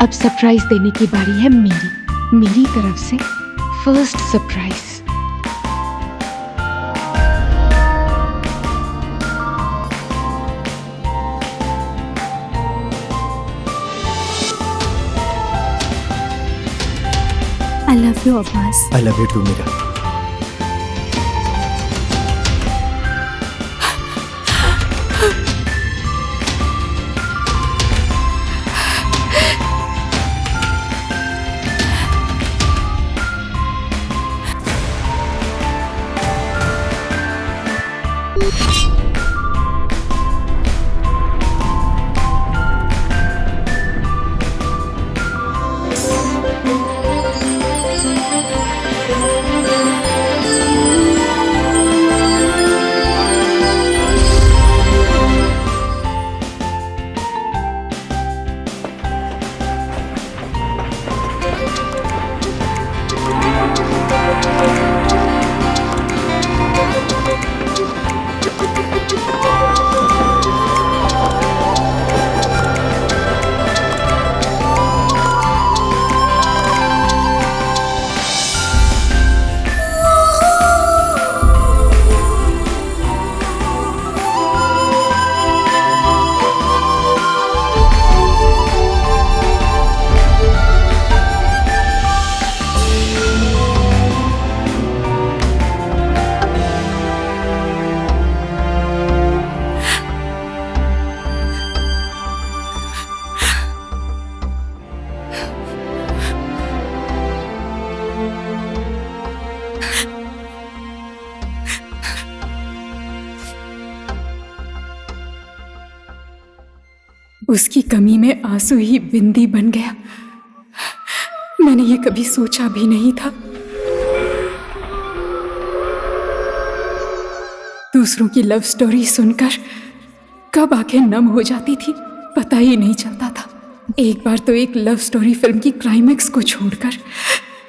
अब सरप्राइज देने की बारी है मेरी तरफ से first surprise. I love you, Abbas. I love you too, Meera. उसकी कमी में आंसू ही बिंदी बन गया। मैंने ये कभी सोचा भी नहीं था। दूसरों की लव स्टोरी सुनकर कब आंखें नम हो जाती थी पता ही नहीं चलता था। एक बार तो एक लव स्टोरी फिल्म की क्लाइमेक्स को छोड़कर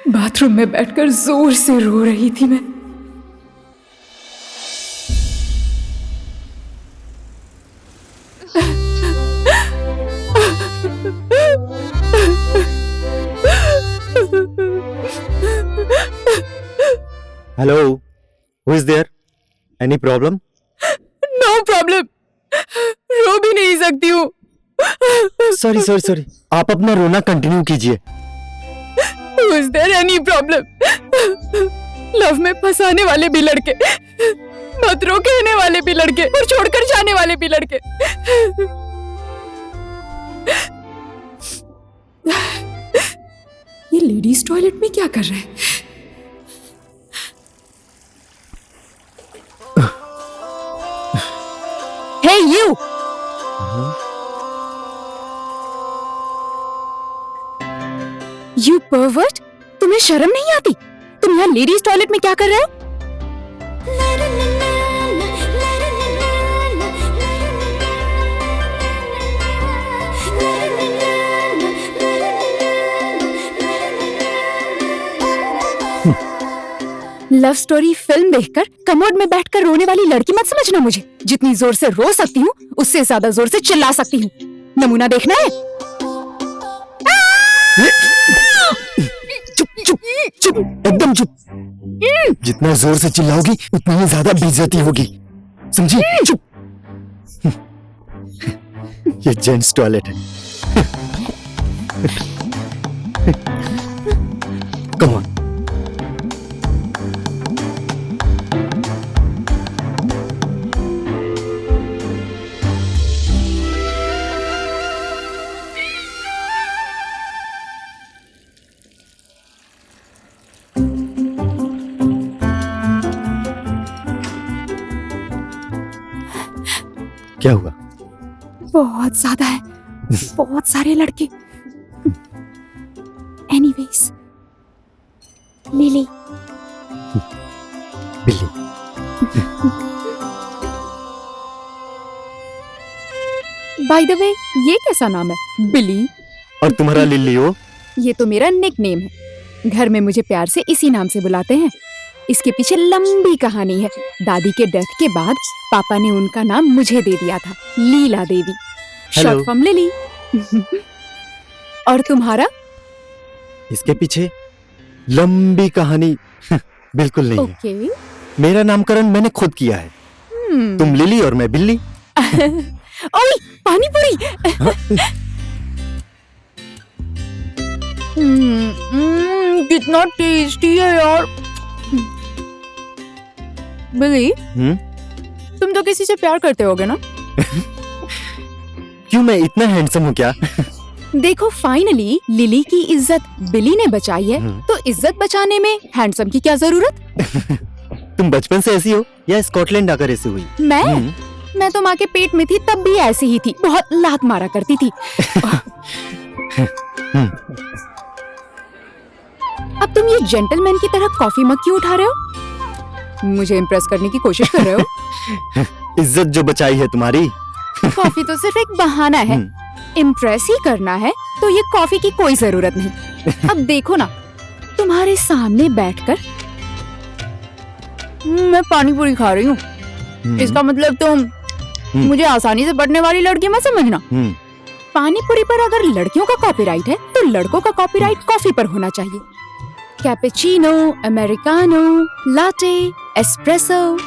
बाथरूम में बैठकर जोर से रो रही थी मैं। Hello, who is there? Any problem? No problem. रो भी नहीं सकती हूँ। Sorry. आप अपना रोना कंटिन्यू कीजिए। Was there any problem? Love में फंसाने वाले भी लड़के, मत रो कहने वाले भी लड़के और छोड़कर जाने वाले भी लड़के। ये लेडीज टॉयलेट में क्या कर रहे हैं? Hey you! You pervert! तुम्हें शर्म नहीं आती? तुम यहाँ लेडीज टॉयलेट में क्या कर रहे हो? लव स्टोरी फिल्म देखकर कमोड में बैठकर रोने वाली लड़की मत समझना मुझे। जितनी जोर से रो सकती हूँ उससे ज्यादा जोर से चिल्ला सकती हूँ। नमूना देखना है? चुप, एकदम चुप। जितना जोर से चिल्लाओगी उतनी ही ज्यादा बेइज्जती होगी, समझी? चुप। ये जेंट्स टॉयलेट है। Come on. क्या हुआ? बहुत ज्यादा है, बहुत सारे लड़के। Anyways, lily. बिल्ली। बाय द वे, ये कैसा नाम है? बिली। और तुम्हारा लिली हो? ये तो मेरा निक नेम है। घर में मुझे प्यार से इसी नाम से बुलाते हैं। इसके पीछे लंबी कहानी है। दादी के डेथ के बाद पापा ने उनका नाम मुझे दे दिया था, Leela Devi, short form lily. और तुम्हारा? इसके पीछे लंबी कहानी बिल्कुल नहीं है। ओके। मेरा नामकरण मैंने खुद किया है। तुम लिली और मैं बिल्ली। ओए, पानी पूरी। कितना टेस्टी है यार। बिली, तुम तो किसी से प्यार करते होगे ना? क्यों, मैं इतना हैंडसम हूँ क्या? देखो, फाइनली लिली की इज्जत बिली ने बचाई है, तो इज्जत बचाने में हैंडसम की क्या जरूरत? तुम बचपन से ऐसी हो या स्कॉटलैंड आकर ऐसी हुई? मैं तो माँ के पेट में थी तब भी ऐसी ही थी, बहुत लात मारा करती थी। अब तुम ये जेंटलमैन की तरह कॉफी मग क्यों उठा रहे हो? मुझे इम्प्रेस करने की कोशिश कर रहे हो? इज्जत जो बचाई है तुम्हारी। कॉफी तो सिर्फ एक बहाना है, इम्प्रेस ही करना है तो ये कॉफी की कोई जरूरत नहीं। अब देखो ना, तुम्हारे सामने बैठकर मैं पानी पूरी खा रही हूँ, इसका मतलब तुम मुझे आसानी से बढ़ने वाली लड़की मत समझना। पानी पूरी पर अगर लड़कियों का कॉपीराइट है तो लड़कों का कॉपीराइट कॉफी पर होना चाहिए। Cappuccino, americano, latte, espresso.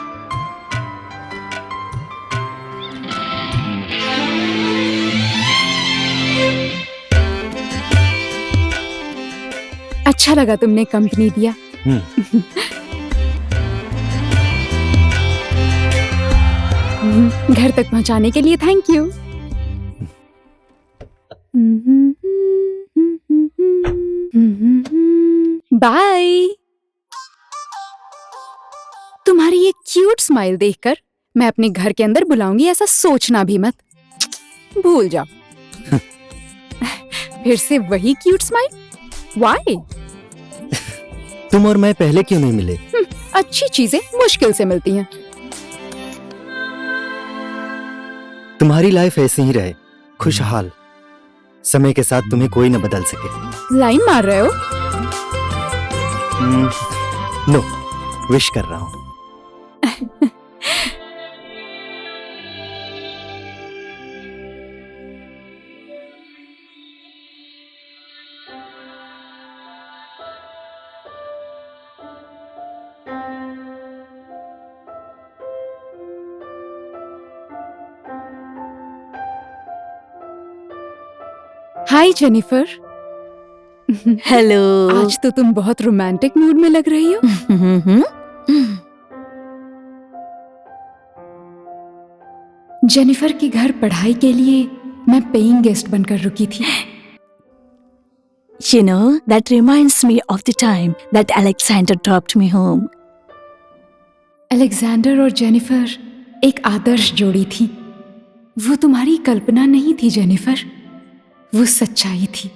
अच्छा लगा तुमने कंपनी दिया। घर तक पहुंचाने के लिए थैंक यू। बाय। तुम्हारी ये क्यूट स्माइल देखकर मैं अपने घर के अंदर बुलाऊंगी, ऐसा सोचना भी मत। भूल जाओ। फिर से वही क्यूट स्माइल? Why? तुम और मैं पहले क्यों नहीं मिले? अच्छी चीजें मुश्किल से मिलती हैं। तुम्हारी लाइफ ऐसे ही रहे, खुशहाल। समय के साथ तुम्हें कोई न बदल सके। लाइन मार रहे हो? नो, विश कर रहा हूँ। हाय जेनिफर। हेलो। आज तो तुम बहुत रोमांटिक मूड में लग रही हो। जेनिफर के घर पढ़ाई के लिए मैं पेइंग गेस्ट बनकर रुकी थी। You know, that reminds me of the time that Alexander dropped me home. Alexander और जेनिफर एक आदर्श जोड़ी थी। वो तुम्हारी कल्पना नहीं थी जेनिफर, वो सच्चाई थी।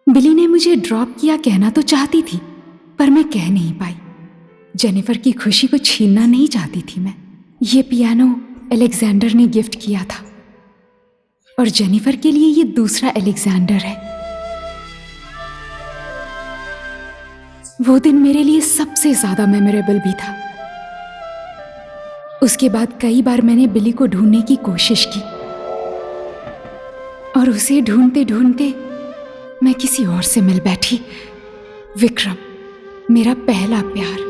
बिली ने मुझे ड्रॉप किया कहना तो चाहती थी, पर मैं कह नहीं पाई। जेनिफर की खुशी को छीनना नहीं चाहती थी मैं। ये पियानो अलेक्जेंडर ने गिफ्ट किया था और जेनिफर के लिए ये दूसरा अलेक्जेंडर है। वो दिन मेरे लिए सबसे ज्यादा मेमोरेबल भी था। उसके बाद कई बार मैंने बिली को ढूंढने की कोशिश की और उसे ढूंढते ढूंढते मैं किसी और से मिल बैठी। विक्रम, मेरा पहला प्यार।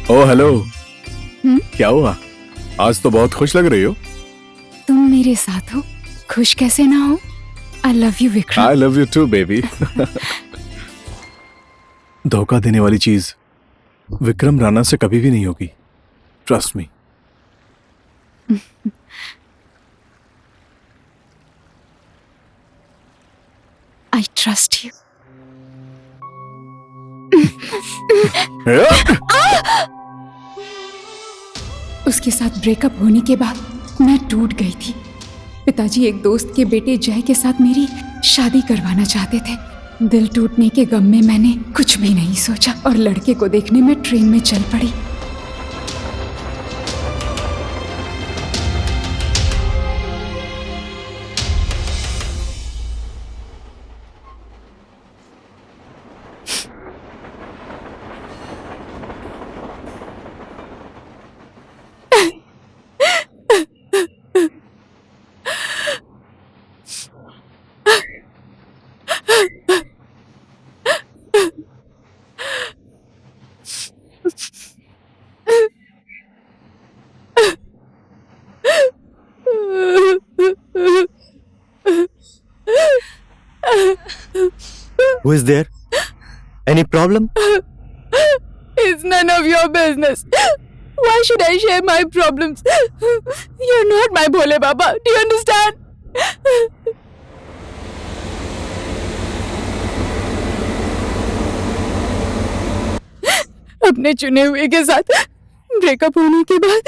ओ हेलो। क्या हुआ? आज तो बहुत खुश लग रही हो। तुम मेरे साथ हो, खुश कैसे ना हो? I love you, Vikram. I love you too, baby। धोखा देने वाली चीज विक्रम राणा से कभी भी नहीं होगी। Trust me. I trust you। उसके साथ ब्रेकअप होने के बाद मैं टूट गई थी। पिताजी एक दोस्त के बेटे जय के साथ मेरी शादी करवाना चाहते थे। दिल टूटने के गम में मैंने कुछ भी नहीं सोचा और लड़के को देखने में ट्रेन में चल पड़ी। Who is there? Any problem? It's none of your business. Why should I share my problems? You're not my Bhole Baba. Do you understand? अपने चुने हुए के साथ ब्रेकअप होने के बाद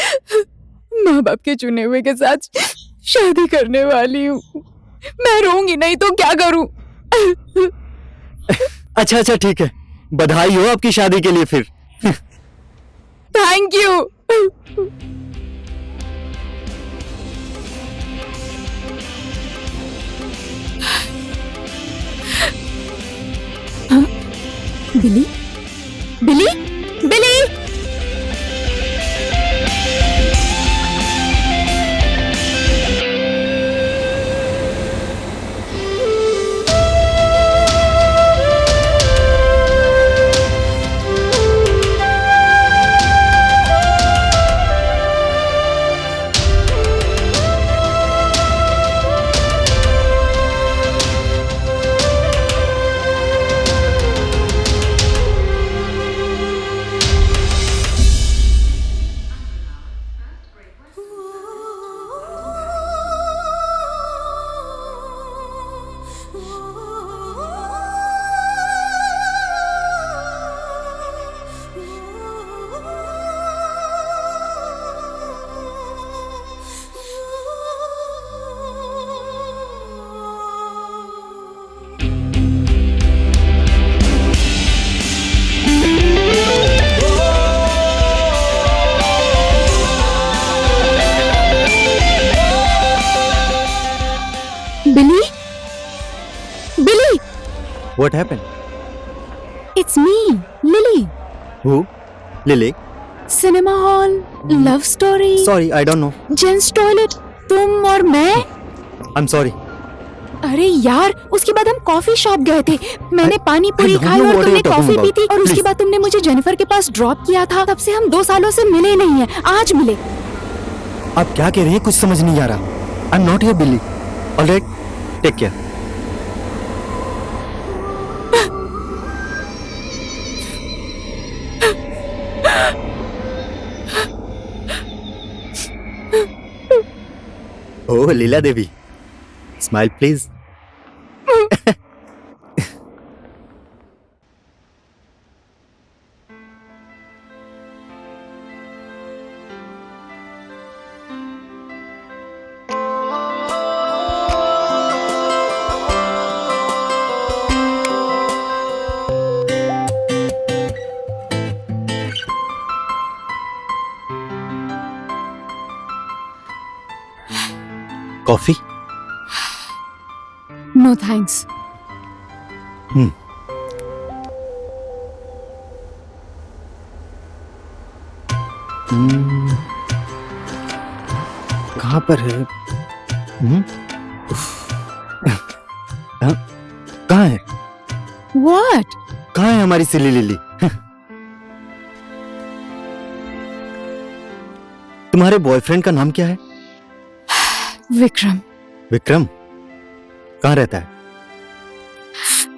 माँ बाप के चुने हुए के साथ शादी करने वाली हूँ। मैं रोऊंगी नहीं तो क्या करूँ? अच्छा ठीक है, बधाई हो आपकी शादी के लिए फिर। Thank you. हाँ? बिली बिली बिली What happened? It's me, Lily. Who? Lily? Cinema hall, love story, Sorry, I don't know. Gents toilet, तुम और मैं। I'm sorry. अरे यार, उसके बाद हम कॉफी शॉप गए थे। मैंने पानी पूरी don't खाई know और what तुमने you're talking coffee P about. थी और उसके Please. बाद तुमने मुझे जेनिफर के पास ड्रॉप किया था। तब से हम 2 सालों से मिले नहीं हैं। आज मिले। आप क्या कह रही हैं? कुछ समझ नहीं आ रहा। I'm not your Billy. All right, take care. Oh, Leela Devi, smile please. Coffee? No thanks. कहाँ पर है? हाँ? कहाँ है? व्हाट? कहाँ है हमारी सिली लिली? तुम्हारे बॉयफ्रेंड का नाम क्या है? विक्रम। विक्रम? कहाँ रहता है?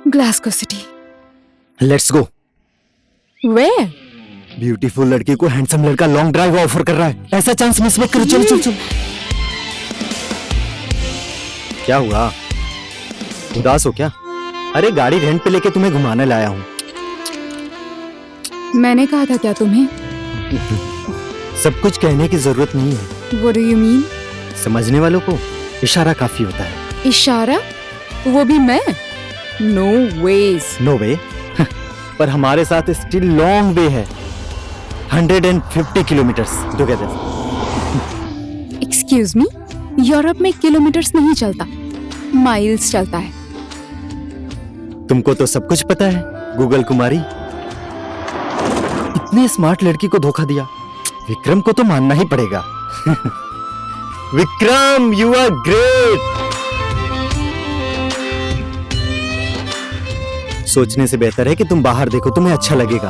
Glasgow city. Let's go. Where? Beautiful लड़की को हैंडसम लड़का लॉन्ग ड्राइव ऑफर कर रहा है। ऐसा चांस मिस मत करो। चल चल चल। क्या हुआ? उदास हो क्या? अरे गाड़ी रेंट पे लेके तुम्हें घुमाने लाया हूँ। मैंने कहा था क्या तुम्हें? सब कुछ कहने की जरूरत नहीं है। What do you mean? समझने वालों को इशारा काफी होता है। इशारा? वो भी मैं? No ways. नो वे। पर हमारे साथ स्टिल लॉन्ग वे है। 150 kilometres together. Excuse me? Europe में किलोमीटर्स नहीं चलता, माइल्स चलता है। तुमको तो सब कुछ पता है, गूगल कुमारी। इतने स्मार्ट लड़की को धोखा दिया। विक्रम को तो मानना ही पड़ेगा। Vikram, you are great. सोचने से बेहतर है कि तुम बाहर देखो, तुम्हें अच्छा लगेगा।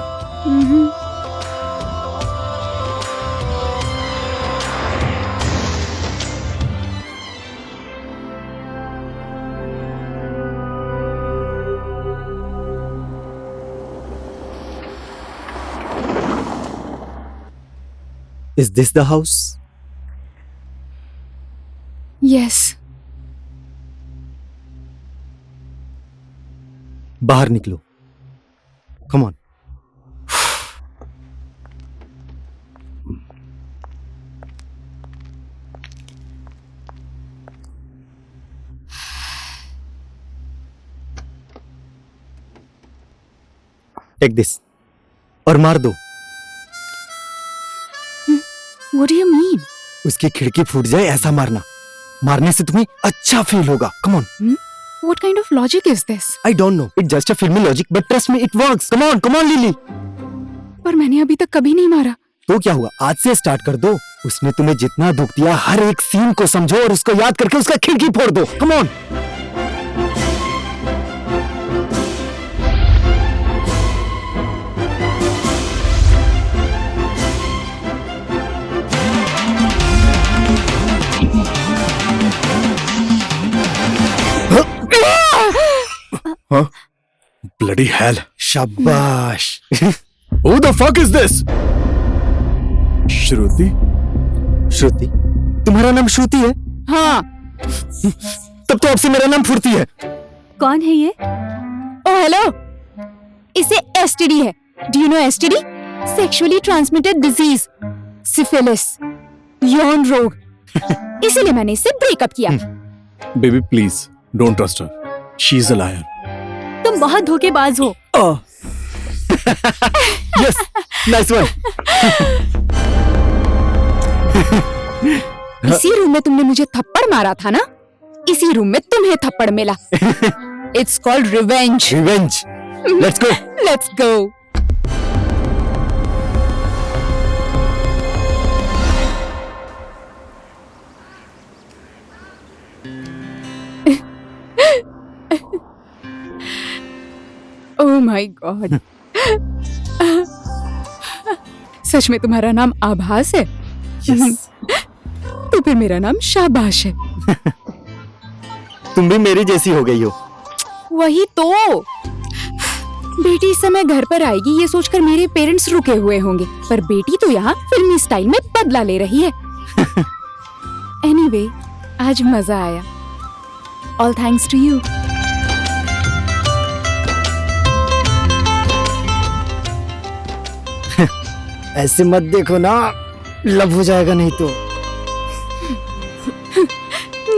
Is this the house? Yes. बाहर निकलो, कम ऑन। टेक दिस और मार दो। What do you mean? उसकी खिड़की फूट जाए ऐसा मारना। मारने से तुम्हें अच्छा फील होगा। Come on. What kind of logic is this? I don't know, it just a filmy logic but trust me it works. Come on Lily. पर मैंने अभी तक कभी नहीं मारा। तो क्या हुआ, आज से स्टार्ट कर दो। उसने तुम्हें जितना दुख दिया हर एक सीन को समझो और उसको याद करके उसका खिड़की फोड़ दो। Come on. Huh? Bloody hell. शाबाश। Who the fuck is this? श्रुति? श्रुति? तुम्हारा नाम श्रुति है? हाँ। तब तो आपसे मेरा नाम फुर्ती है। कौन है ये? ओ हेलो, इसे एसटीडी है। Do you know STD? Sexually transmitted disease, syphilis, यौन रोग। इसीलिए मैंने इससे ब्रेकअप किया। Baby, please don't trust her. She's a liar. तुम बहुत धोखेबाज हो। Yes, nice one. इसी रूम में तुमने मुझे थप्पड़ मारा था ना? इसी रूम में तुम्हें थप्पड़ मिला। It's called revenge. Revenge. Let's go. Let's go. Oh my God. सच में तुम्हारा नाम आभास है? Yes. तो फिर मेरा नाम शाबाश है। तुम भी मेरी जैसी हो गई हो। वही तो। बेटी इस समय घर पर आएगी ये सोचकर मेरे पेरेंट्स रुके हुए होंगे, पर बेटी तो यहाँ फिल्मी स्टाइल में बदला ले रही है। एनीवे, आज मजा आया। All thanks to you. ऐसे मत देखो ना, लव हो जाएगा नहीं तो।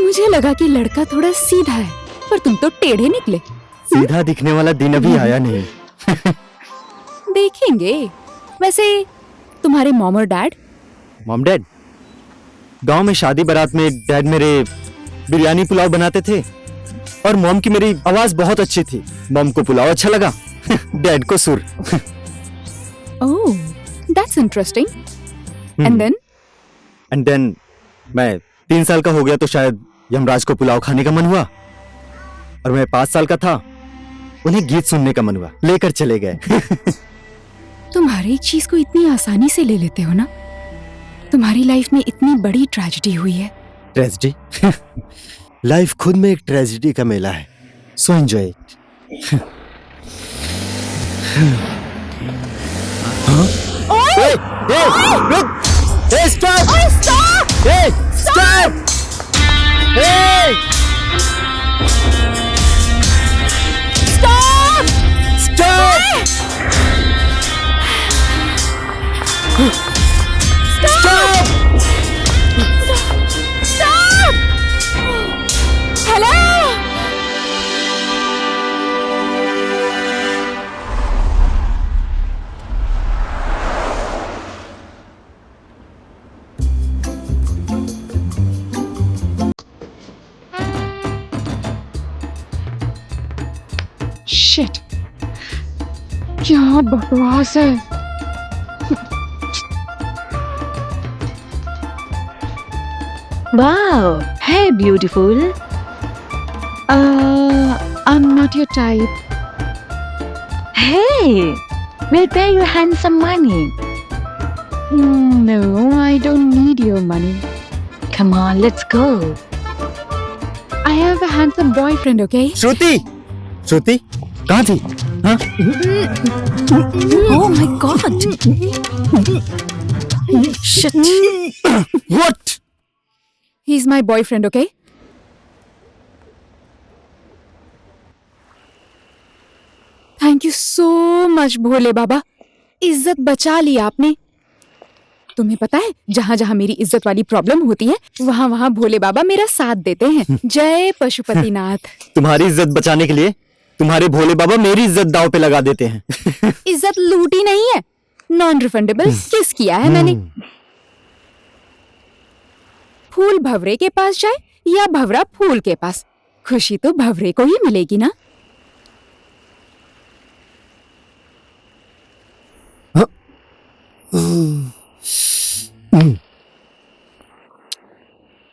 मुझे लगा कि लड़का थोड़ा सीधा है, पर तुम तो टेढ़े निकले। सीधा दिखने वाला दिन अभी आया नहीं। देखेंगे। वैसे तुम्हारे मॉम और डैड? मॉम डैड गांव में शादी बारात में डैड मेरे बिरयानी पुलाव बनाते थे और मॉम की मेरी आवाज बहुत अच्छी थी। मॉम को पुलाव अच्छा लगा, डैड को सुर। Oh, that's interesting. And then? मैं 3 साल का हो गया तो शायद यमराज को पुलाव खाने का मन हुआ, और मैं 5 साल का था, उन्हें गीत सुनने का मन हुआ, लेकर चले गए। तुम हर एक चीज को इतनी आसानी से ले लेते हो ना। तुम्हारी लाइफ में इतनी बड़ी ट्रेजेडी हुई है। ट्रेजेडी? लाइफ खुद में एक ट्रेजेडी का मेला है, सो एंजॉय इट। शिट, क्या बकवास है। Wow, hey beautiful. I'm not your type. Hey, we'll pay you handsome money. No, I don't need your money. Come on, let's go. I have a handsome boyfriend, okay? श्रुति, श्रुति कहाँ थी? हाँ? Oh my God. Shit. What? He's my boyfriend, okay? Thank you so much Bhole Baba, इज्जत बचा ली आपने। तुम्हें पता है, जहाँ जहाँ मेरी इज्जत वाली प्रॉब्लम होती है, वहाँ वहाँ भोले बाबा मेरा साथ देते हैं। जय पशुपतिनाथ। तुम्हारी इज्जत बचाने के लिए तुम्हारे भोले बाबा मेरी इज्जत दांव पे लगा देते हैं। इज्जत लूटी नहीं है, नॉन रिफंडेबल किस किया है मैंने। फूल भवरे के पास जाए या भवरा फूल के पास, खुशी तो भवरे को ही मिलेगी ना।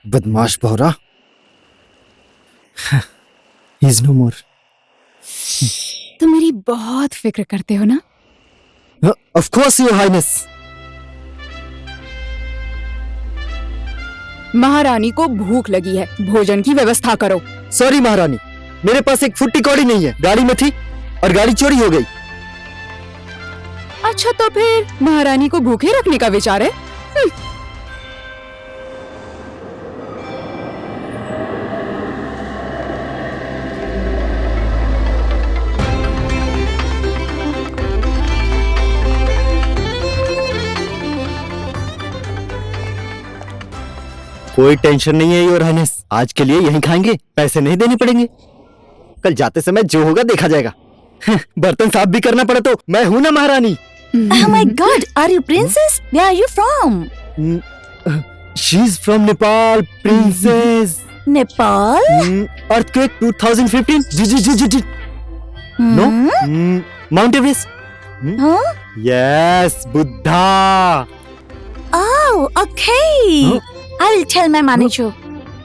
बदमाश भौरा। He is no more. तुम मेरी बहुत फिक्र करते हो ना। Of course, Your Highness. महारानी को भूख लगी है, भोजन की व्यवस्था करो। सॉरी महारानी, मेरे पास एक फुट्टी कौड़ी नहीं है, गाड़ी में थी और गाड़ी चोरी हो गई। अच्छा तो फिर महारानी को भूखे रखने का विचार है? कोई टेंशन नहीं है योर हाइनेस, आज के लिए यहीं खाएंगे, पैसे नहीं देने पड़ेंगे। कल जाते समय जो होगा देखा जाएगा। बर्तन साफ भी करना पड़ा तो मैं हूं ना महारानी। Oh my God, are you princess? Where are you from? She is from Nepal, princess. Nepal? Earthquake 2015. Ji. No? Mount Everest. Huh? Yes, Buddha. Oh, okay. Huh? I will tell my manager.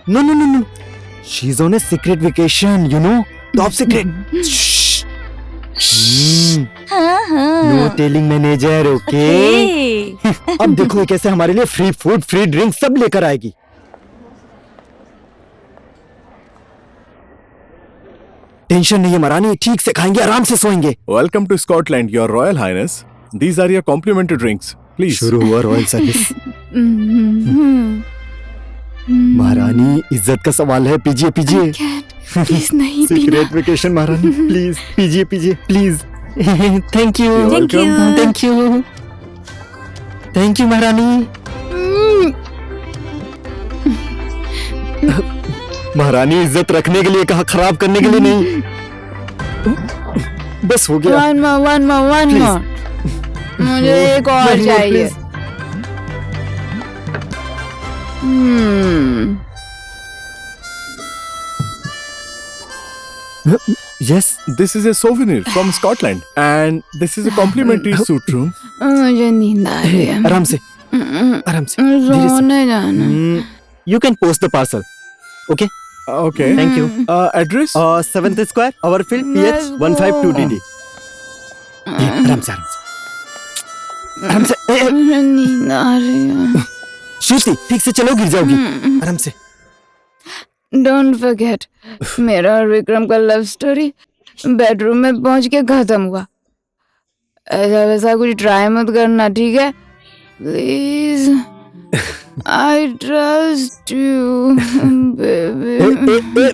No. She's on a secret vacation, you know? Top secret. Shh. No telling manager, okay? अब देखो ये कैसे हमारे लिए free food, free drink सब लेकर आएगी। Tension नहीं है महारानी, ठीक से खाएंगे, आराम से सोएंगे। Welcome to Scotland, Your Royal Highness. These are your complimentary drinks. Please. शुरू हुआ रॉयल सर्विस। महारानी इज्जत का सवाल है, पीजिए। प्लीज नहीं पीना। सीक्रेट वेकेशन महारानी, प्लीज पीजिए प्लीज। थैंक यू महारानी। महारानी इज्जत रखने के लिए कहा, खराब करने के लिए नहीं। बस हो गया। One more. मुझे एक और चाहिए। Yes, This is a souvenir from Scotland, and this is a complimentary suite room. मुझे नींद आ रही है। आराम से धीरे से। सोने जाना। You can post the parcel. Okay. Okay. Thank you. Address? 7th Square, Overfield, PH 152DD. ये, आराम से। मुझे नींद आ रही है। श्रुति, ठीक से चलो, गिर जाओगी। आराम से। डोंट फॉरगेट, मेरा और विक्रम का लव स्टोरी बेडरूम में पहुंच के खत्म हुआ। ऐसा वैसा कुछ ट्राई मत करना, ठीक है? Please, I trust you baby.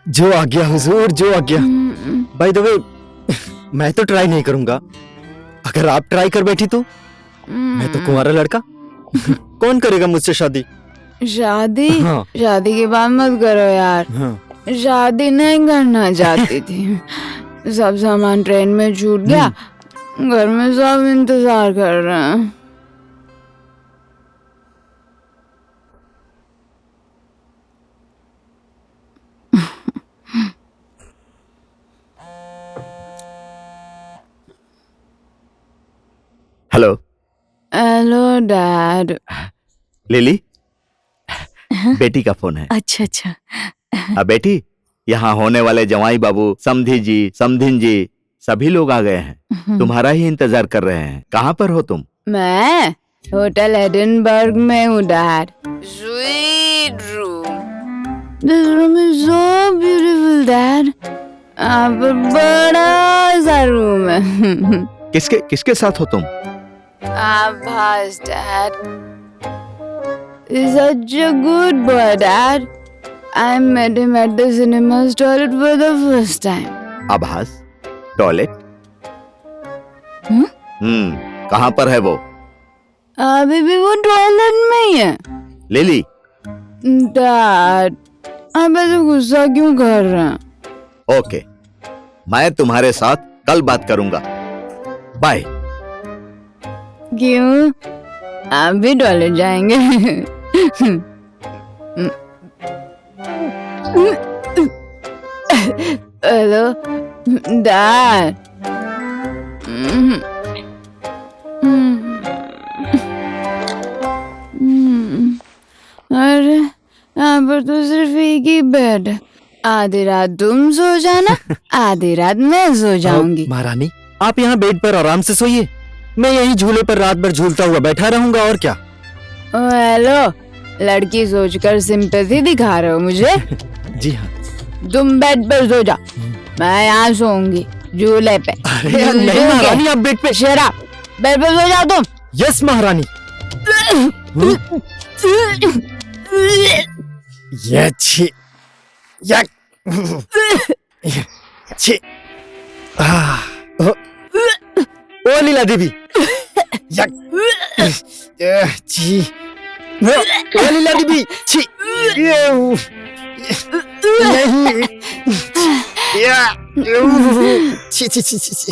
जो आ गया हुजूर, जो आ गया। बाय द वे, मैं तो ट्राई नहीं करूंगा। अगर आप ट्राई कर बैठी तो मैं तो कुंवारा लड़का। कौन करेगा मुझसे शादी? शादी? हाँ। शादी की बात मत करो यार। हाँ। शादी नहीं करना चाहती थी। सब सामान ट्रेन में छूट गया, घर में सब इंतजार कर रहे हैं। Hello dad. लिली, बेटी का फोन है। अच्छा। अब बेटी, यहाँ होने वाले जवाई बाबू, समधी जी, समधिन जी, सभी लोग आ गए हैं। तुम्हारा ही इंतजार कर रहे हैं। कहाँ पर हो तुम? मैं होटल एडिनबर्ग में हूँ dad. Suite room. This room is so beautiful dad. यहाँ पर बड़ा सा रूम है। किसके किसके साथ हो तुम? आभास, Dad. He's such a good boy, Dad. I met him at the cinema's toilet for the first time. आभास टॉयलेट? कहाँ पर है वो? अभी भी वो टॉयलेट में ही है। लिली, Dad, आप ऐसे गुस्सा क्यों कर रहे हैं? ओके, मैं तुम्हारे साथ कल बात करूंगा। बाय। क्यों? आप भी टॉयलेट जाएंगे? Hello, dad. अरे यहाँ पर तो सिर्फ एक ही बेड है। आधी रात तुम सो जाना, आधी रात मैं सो जाऊंगी। महारानी, आप यहाँ बेड पर आराम से सोइए, मैं यहीं झूले पर रात भर झूलता हुआ बैठा रहूंगा और क्या। हेलो, लड़की सोचकर सिंपैथी दिखा रहे हो मुझे? जी हाँ। तुम बेड पर सो जाओ, मैं यहाँ सोऊंगी झूले पे। नहीं महारानी, आप बेड पे। शराब, बेड पे सो जाओ तुम। यस महारानी। ये छी, या, छी, ओ लीला देवी, या, छी, ओ लीला देवी, छी, नहीं, या, छी छी छी छी छी।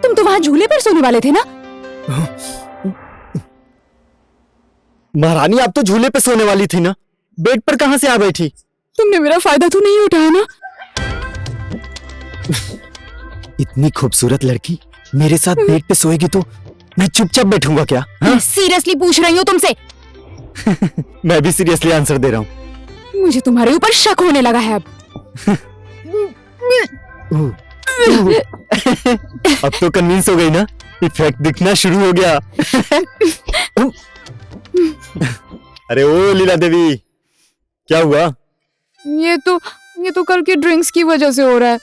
तुम तो वहां झूले पर सोने वाले थे ना? महारानी, आप तो झूले पे सोने वाली थी ना, बेड पर कहां से आ बैठी? तुमने मेरा फायदा तो नहीं उठाया ना? इतनी खूबसूरत लड़की मेरे साथ बेड पे सोएगी तो मैं चुपचाप बैठूंगा क्या? मैं सीरियसली पूछ रही हूँ तुमसे। मैं भी सीरियसली आंसर दे रहा हूँ। मुझे तुम्हारे ऊपर शक होने लगा है अब। अब तो कन्विंस हो गई ना? इफेक्ट दिखना शुरू हो गया। अरे ओ लीला देवी, क्या हुआ? ये तो कल की ड्रिंक्स की वजह से हो रहा है।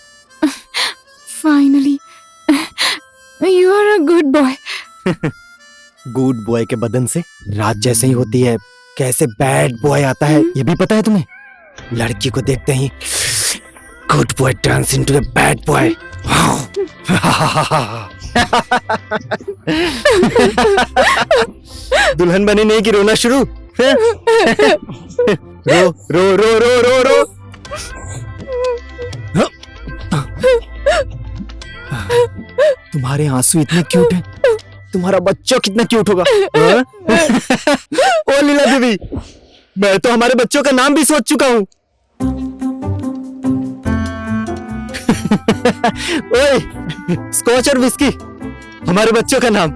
Finally you are a good boy. Good boy के बदन से रात जैसे ही होती है कैसे बैड बॉय आता है ये भी पता है तुम्हें? लड़की को देखते ही good boy turns into the bad boy. दुल्हन बनी नहीं कि रोना शुरू? रो रो रो रो रो रो। तुम्हारे आंसू इतने क्यूट हैं, तुम्हारा बच्चा कितना क्यूट होगा। ओ लीला देवी, मैं तो हमारे बच्चों का नाम भी सोच चुका हूँ। ओए, स्कॉच और विस्की, हमारे बच्चों का नाम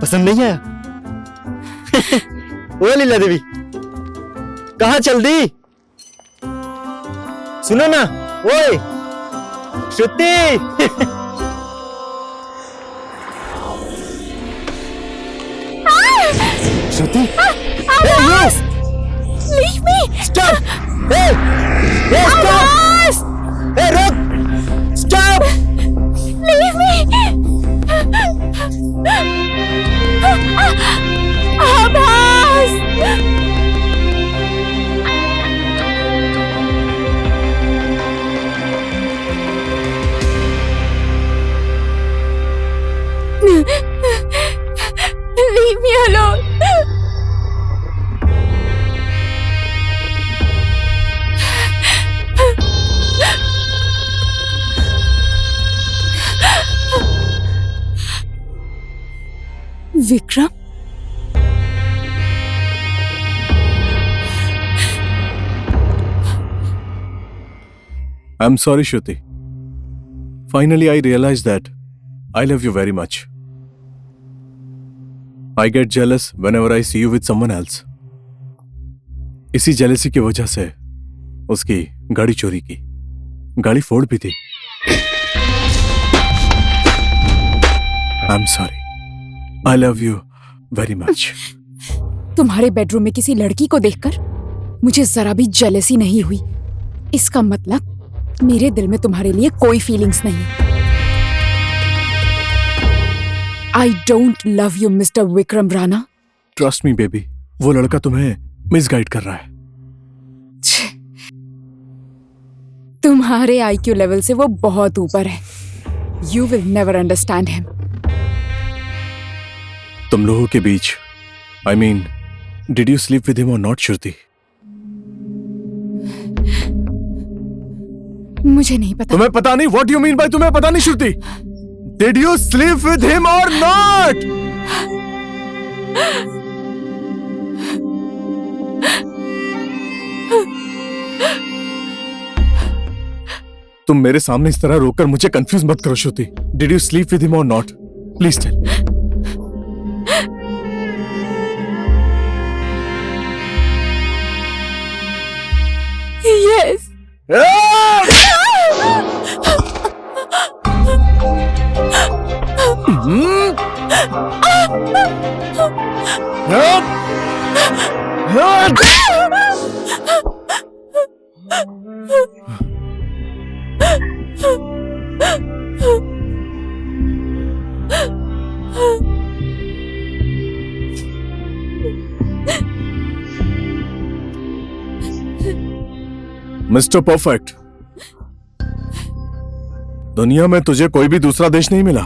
पसंद नहीं आया? ओ लीला देवी, कहाँ चल दी? सुनो ना, ओए श्रुति। श्रुति, लीव मी। स्टॉप! स्टॉप! रुक! स्टॉप! Leave me. आभास। Leave me alone. Vikram, I'm sorry, Shruti. Finally, I realized that I love you very much. I get jealous whenever I see you with someone else. इसी jealousy की वजह से उसकी गाड़ी चोरी की, गाड़ी फोड़ भी थी। I'm sorry. I love you very much. तुम्हारे बेडरूम में किसी लड़की को देखकर मुझे जरा भी जेलेसी नहीं हुई। इसका मतलब मेरे दिल में तुम्हारे लिए कोई फीलिंग्स नहीं। I don't love you, Mr. Vikram Rana. Trust me, baby. वो लड़का तुम्हें मिसगाइड कर रहा है। तुम्हारे IQ लेवल से वो बहुत ऊपर है। You will never understand him. तुम लोगों के बीच, I mean, did you sleep with him or not, श्रुति? मुझे नहीं पता। तुम्हें पता नहीं? What do you mean by तुम्हें पता नहीं, श्रुति? Did you sleep with him or not? तुम मेरे सामने इस तरह रोकर मुझे कंफ्यूज मत करो, श्रुति। Did you sleep with him or not? Please tell me. Yes. Mister perfect, दुनिया में तुझे कोई भी दूसरा देश नहीं मिला।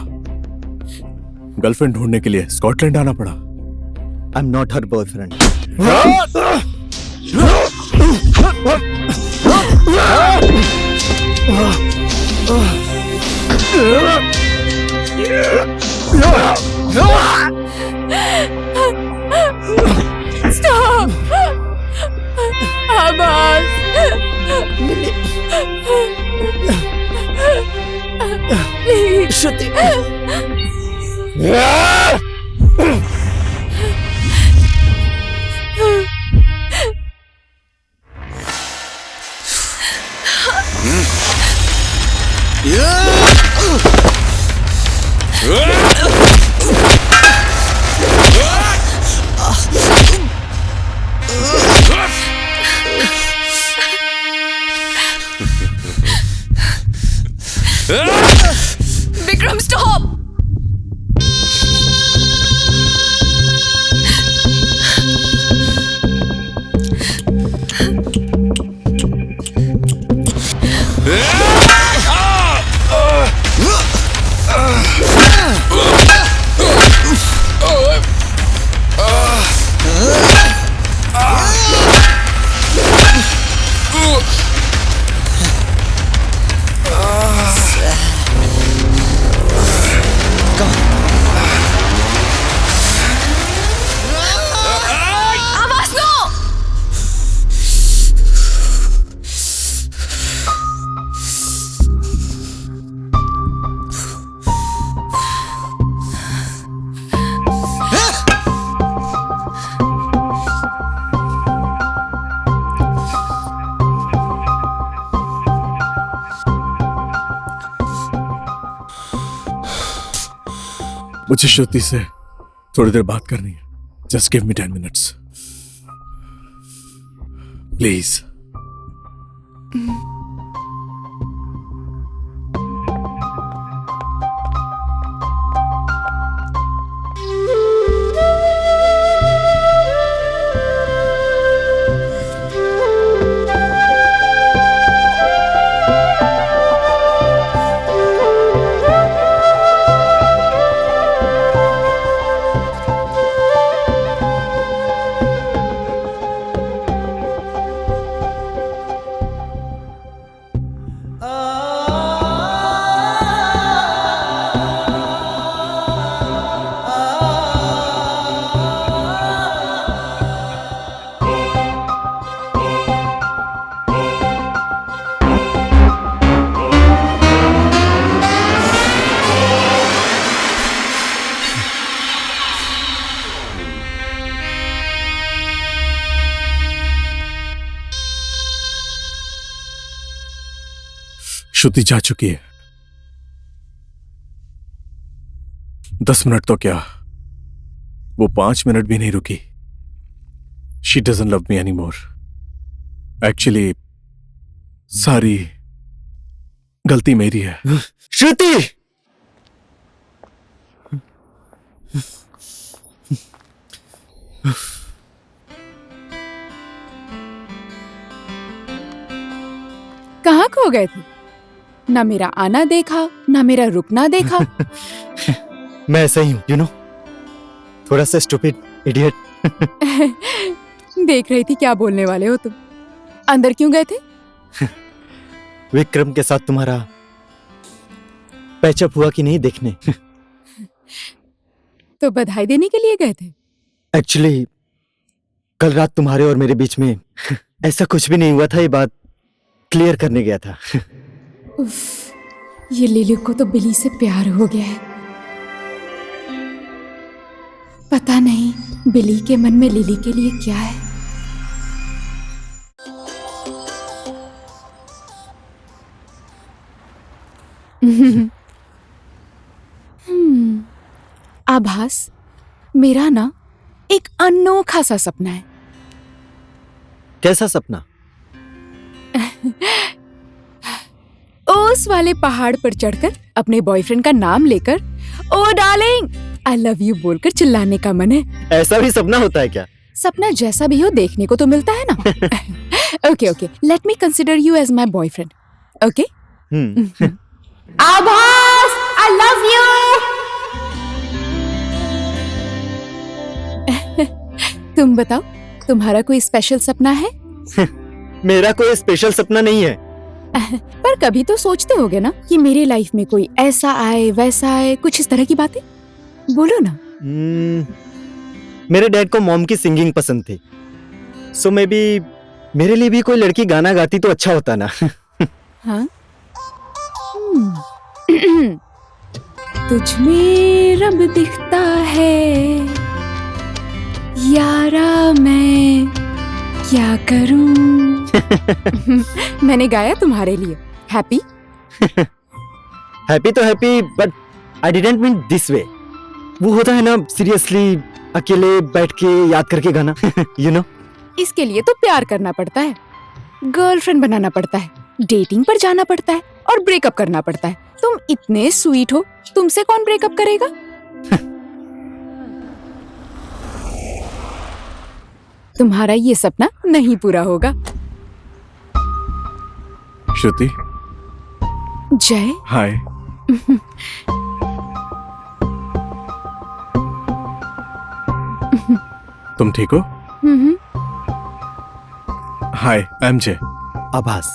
गर्लफ्रेंड ढूंढने के लिए स्कॉटलैंड आना पड़ा। I'm not her boyfriend. Stop! Abbas! Please. Shruti. Vikram, stop! मुझे श्रुति से थोड़ी देर बात करनी है। Just give me 10 minutes. Please. Shruti जा चुकी है। 10 मिनट तो क्या, वो 5 मिनट भी नहीं रुकी। She doesn't love me any more. Actually सारी गलती मेरी है। श्रुति! कहाँ खो गए थे? ना मेरा आना देखा, ना मेरा रुकना देखा। मैं ऐसा ही हूँ, यू नो, थोड़ा सा स्टूपिड इडियट। देख रही थी क्या बोलने वाले हो तुम। अंदर क्यों गए थे? विक्रम के साथ तुम्हारा पैचअप हुआ कि नहीं देखने। तो बधाई देने के लिए गए थे? एक्चुअली कल रात तुम्हारे और मेरे बीच में ऐसा कुछ भी नहीं हुआ था, ये बात क्लियर करने गया था। उफ, ये लिली को तो बिली से प्यार हो गया है। पता नहीं बिली के मन में लिली के लिए क्या है। आभास, मेरा ना एक अनोखा सा सपना है। कैसा सपना? उस वाले पहाड़ पर चढ़कर अपने बॉयफ्रेंड का नाम लेकर ओ डार्लिंग आई लव यू बोलकर चिल्लाने का मन है। ऐसा भी सपना होता है क्या? सपना जैसा भी हो देखने को तो मिलता है ना। Okay okay, let me consider you as my boyfriend. Okay? Abhas, I love you. तुम बताओ, तुम्हारा कोई स्पेशल सपना है? मेरा कोई स्पेशल सपना नहीं है। पर कभी तो सोचते होगे ना कि मेरे लाइफ में कोई ऐसा आए वैसा आए, कुछ इस तरह की बातें बोलो ना। मेरे डैड को मॉम की सिंगिंग पसंद थी, सो मे बी मेरे लिए भी कोई लड़की गाना गाती तो अच्छा होता ना। हाँ? तुझ में रब दिखता है यारा, मैं क्या करूं। मैंने गाया तुम्हारे लिए। हैप्पी? हैप्पी तो happy, but I didn't mean this way. वो होता है ना सीरियसली अकेले बैठ के याद करके गाना। यू नो, इसके लिए तो प्यार करना पड़ता है, गर्लफ्रेंड बनाना पड़ता है, डेटिंग पर जाना पड़ता है और ब्रेकअप करना पड़ता है। तुम इतने स्वीट हो, तुमसे कौन ब्रेकअप करेगा? तुम्हारा ये सपना नहीं पूरा होगा। श्रुति, जय। हाय। तुम ठीक हो? हाय, आई एम जय। आभास।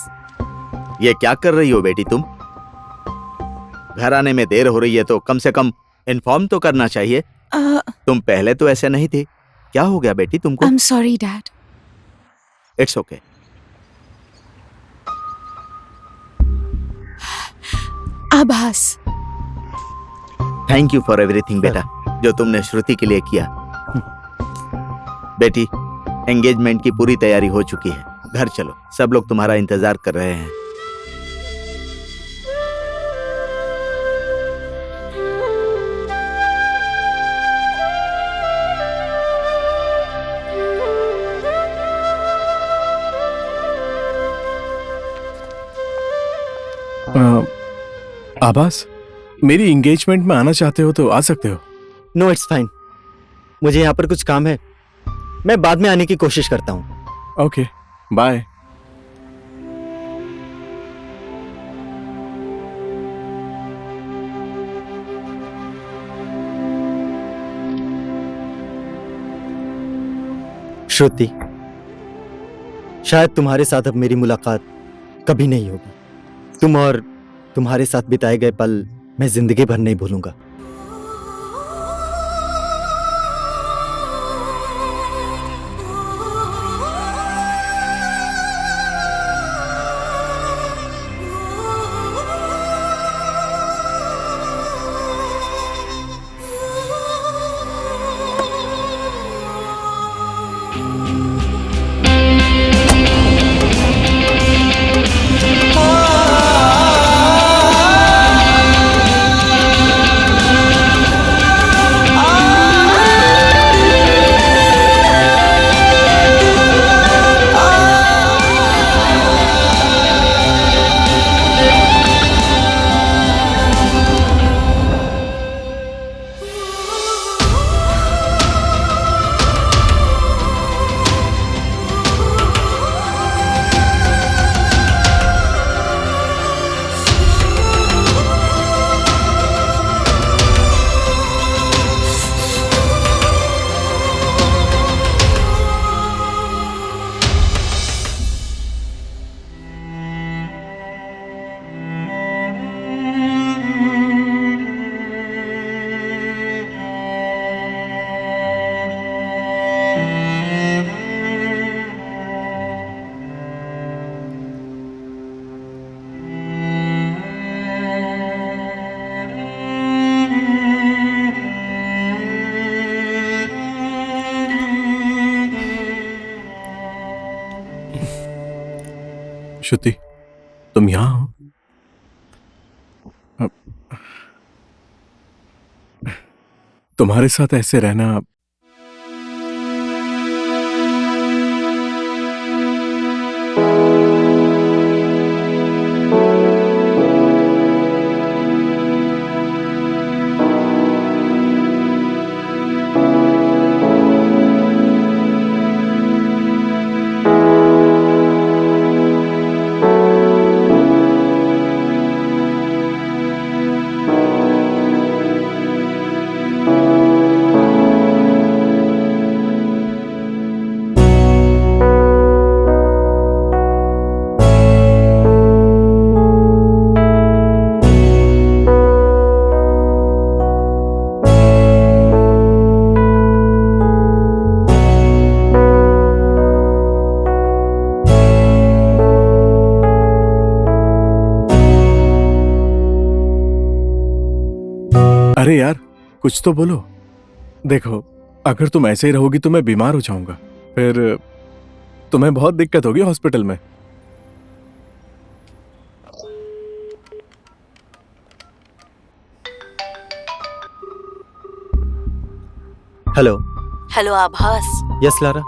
ये क्या कर रही हो बेटी तुम? घर आने में देर हो रही है तो कम से कम इन्फॉर्म तो करना चाहिए। तुम पहले तो ऐसे नहीं थी। क्या हो गया बेटी तुमको? आई am sorry dad. It's okay. आभास, थैंक यू फॉर एवरीथिंग बेटा, जो तुमने श्रुति के लिए किया। बेटी, एंगेजमेंट की पूरी तैयारी हो चुकी है। घर चलो, सब लोग तुम्हारा इंतजार कर रहे हैं। आभास, मेरी एंगेजमेंट में आना चाहते हो तो आ सकते हो। नो इट्स फाइन, मुझे यहाँ पर कुछ काम है, मैं बाद में आने की कोशिश करता हूँ। Okay, bye. श्रुति, शायद तुम्हारे साथ अब मेरी मुलाकात कभी नहीं होगी। तुम और तुम्हारे साथ बिताए गए पल मैं जिंदगी भर नहीं भूलूंगा। श्रुति, तुम यहाँ हो? तुम्हारे साथ ऐसे रहना अरे यार, कुछ तो बोलो। देखो, अगर तुम ऐसे ही रहोगी तो मैं बीमार हो जाऊंगा, फिर तुम्हें बहुत दिक्कत होगी हॉस्पिटल में। हेलो। हेलो आभास। Yes Lara.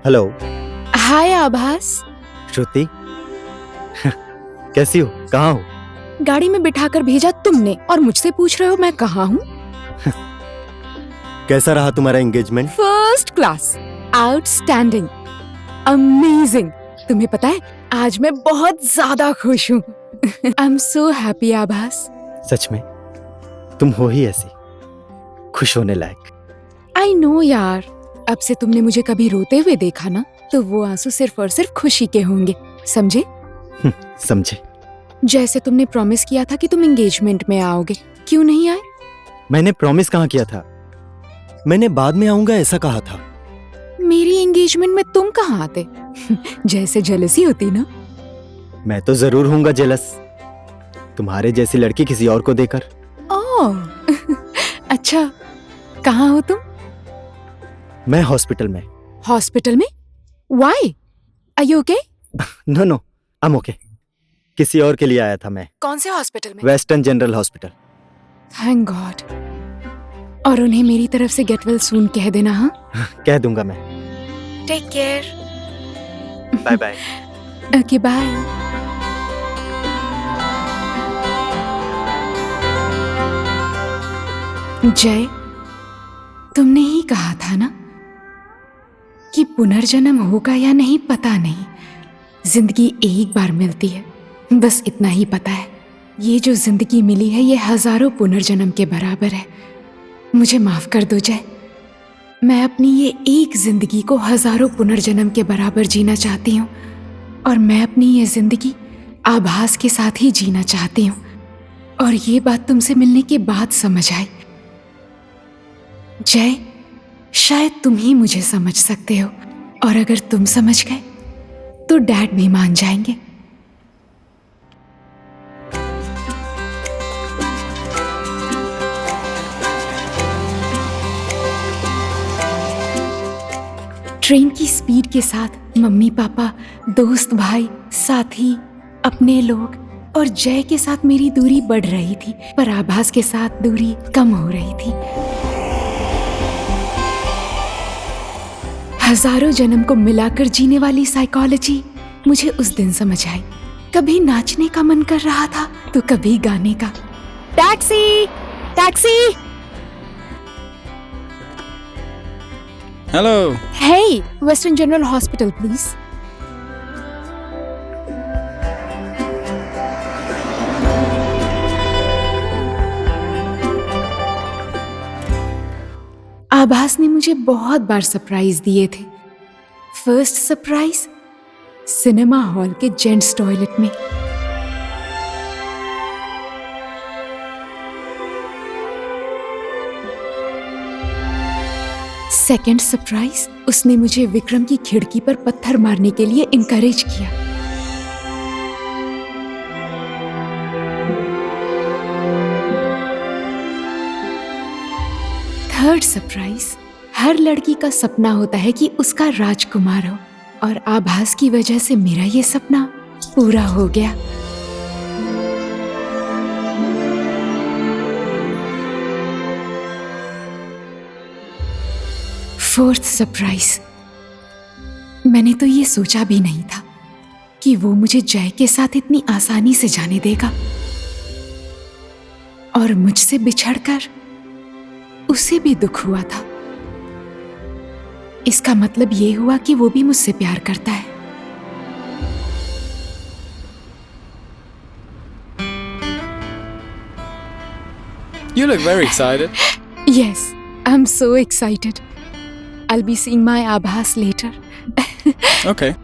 हेलो। हाय आभास। श्रुति कैसी हो, कहाँ हो? गाड़ी में बिठाकर भेजा तुमने और मुझसे पूछ रहे हो मैं कहाँ हूँ? कैसा रहा तुम्हारा engagement? First class, outstanding, amazing. तुम्हें पता है आज मैं बहुत ज्यादा खुश हूँ। आई एम सो हैप्पी आभास। सच में तुम हो ही ऐसी खुश होने लायक। आई नो यार, अब से तुमने मुझे कभी रोते हुए देखा ना तो वो आंसू सिर्फ और सिर्फ खुशी के होंगे, समझे? समझे। जैसे तुमने प्रॉमिस किया था कि तुम एंगेजमेंट में आओगे, क्यों नहीं आए? मैंने प्रॉमिस कहाँ किया था? मैंने बाद में आऊंगा ऐसा कहा था। मेरी एंगेजमेंट में तुम कहाँ आते? जैसे जेलसी होती ना। मैं तो जरूर हूँगा जेलस, तुम्हारे जैसी लड़की किसी और को देकर। ओह अच्छा, कहाँ हो तुम? मैं हॉस्पिटल में। हॉस्पिटल में? Why? Are you okay? No no, I am okay. किसी और के लिए आया था मैं। कौन से हॉस्पिटल में? Western general hospital. Thank God. और उन्हें मेरी तरफ से गेट वेल सून कह देना। हाँ, कह दूंगा मैं। Take care. Bye bye. Okay bye. Jay, तुमने ही कहा था ना कि पुनर्जन्म होगा या नहीं पता नहीं, जिंदगी एक बार मिलती है, बस इतना ही पता है। ये जो जिंदगी मिली है ये हजारों पुनर्जन्म के बराबर है। मुझे माफ कर दो जय, मैं अपनी ये एक जिंदगी को हजारों पुनर्जन्म के बराबर जीना चाहती हूँ और मैं अपनी ये जिंदगी आभास के साथ ही जीना चाहती हूँ। और ये बात तुमसे मिलने के बाद समझ आई। जय, शायद तुम ही मुझे समझ सकते हो और अगर तुम समझ गए तो डैड भी मान जाएंगे। ट्रेन की स्पीड के साथ मम्मी पापा, दोस्त भाई, साथी, अपने लोग और जय के साथ मेरी दूरी बढ़ रही थी, पर आभास के साथ दूरी कम हो रही थी। हजारों जन्म को मिलाकर जीने वाली साइकोलॉजी मुझे उस दिन समझ आई। कभी नाचने का मन कर रहा था तो कभी गाने का। Taxi, taxi. Hello. Hey, Western General Hospital, please. आभास ने मुझे बहुत बार सरप्राइज दिए थे। फर्स्ट सरप्राइज सिनेमा हॉल के जेंट्स टॉयलेट में। सेकंड सरप्राइज, उसने मुझे विक्रम की खिड़की पर पत्थर मारने के लिए इनकरेज किया। थर्ड सरप्राइज, हर लड़की का सपना होता है कि उसका राजकुमार हो, और आभास की वजह से मेरा ये सपना पूरा हो गया। फोर्थ सरप्राइज, मैंने तो ये सोचा भी नहीं था कि वो मुझे जय के साथ इतनी आसानी से जाने देगा, और मुझसे बिछड़कर उसे भी दुख हुआ था। इसका मतलब ये हुआ कि वो भी मुझसे प्यार करता है। You look very excited. Yes, I'm so excited. I'll be seeing my Abhas later. Okay.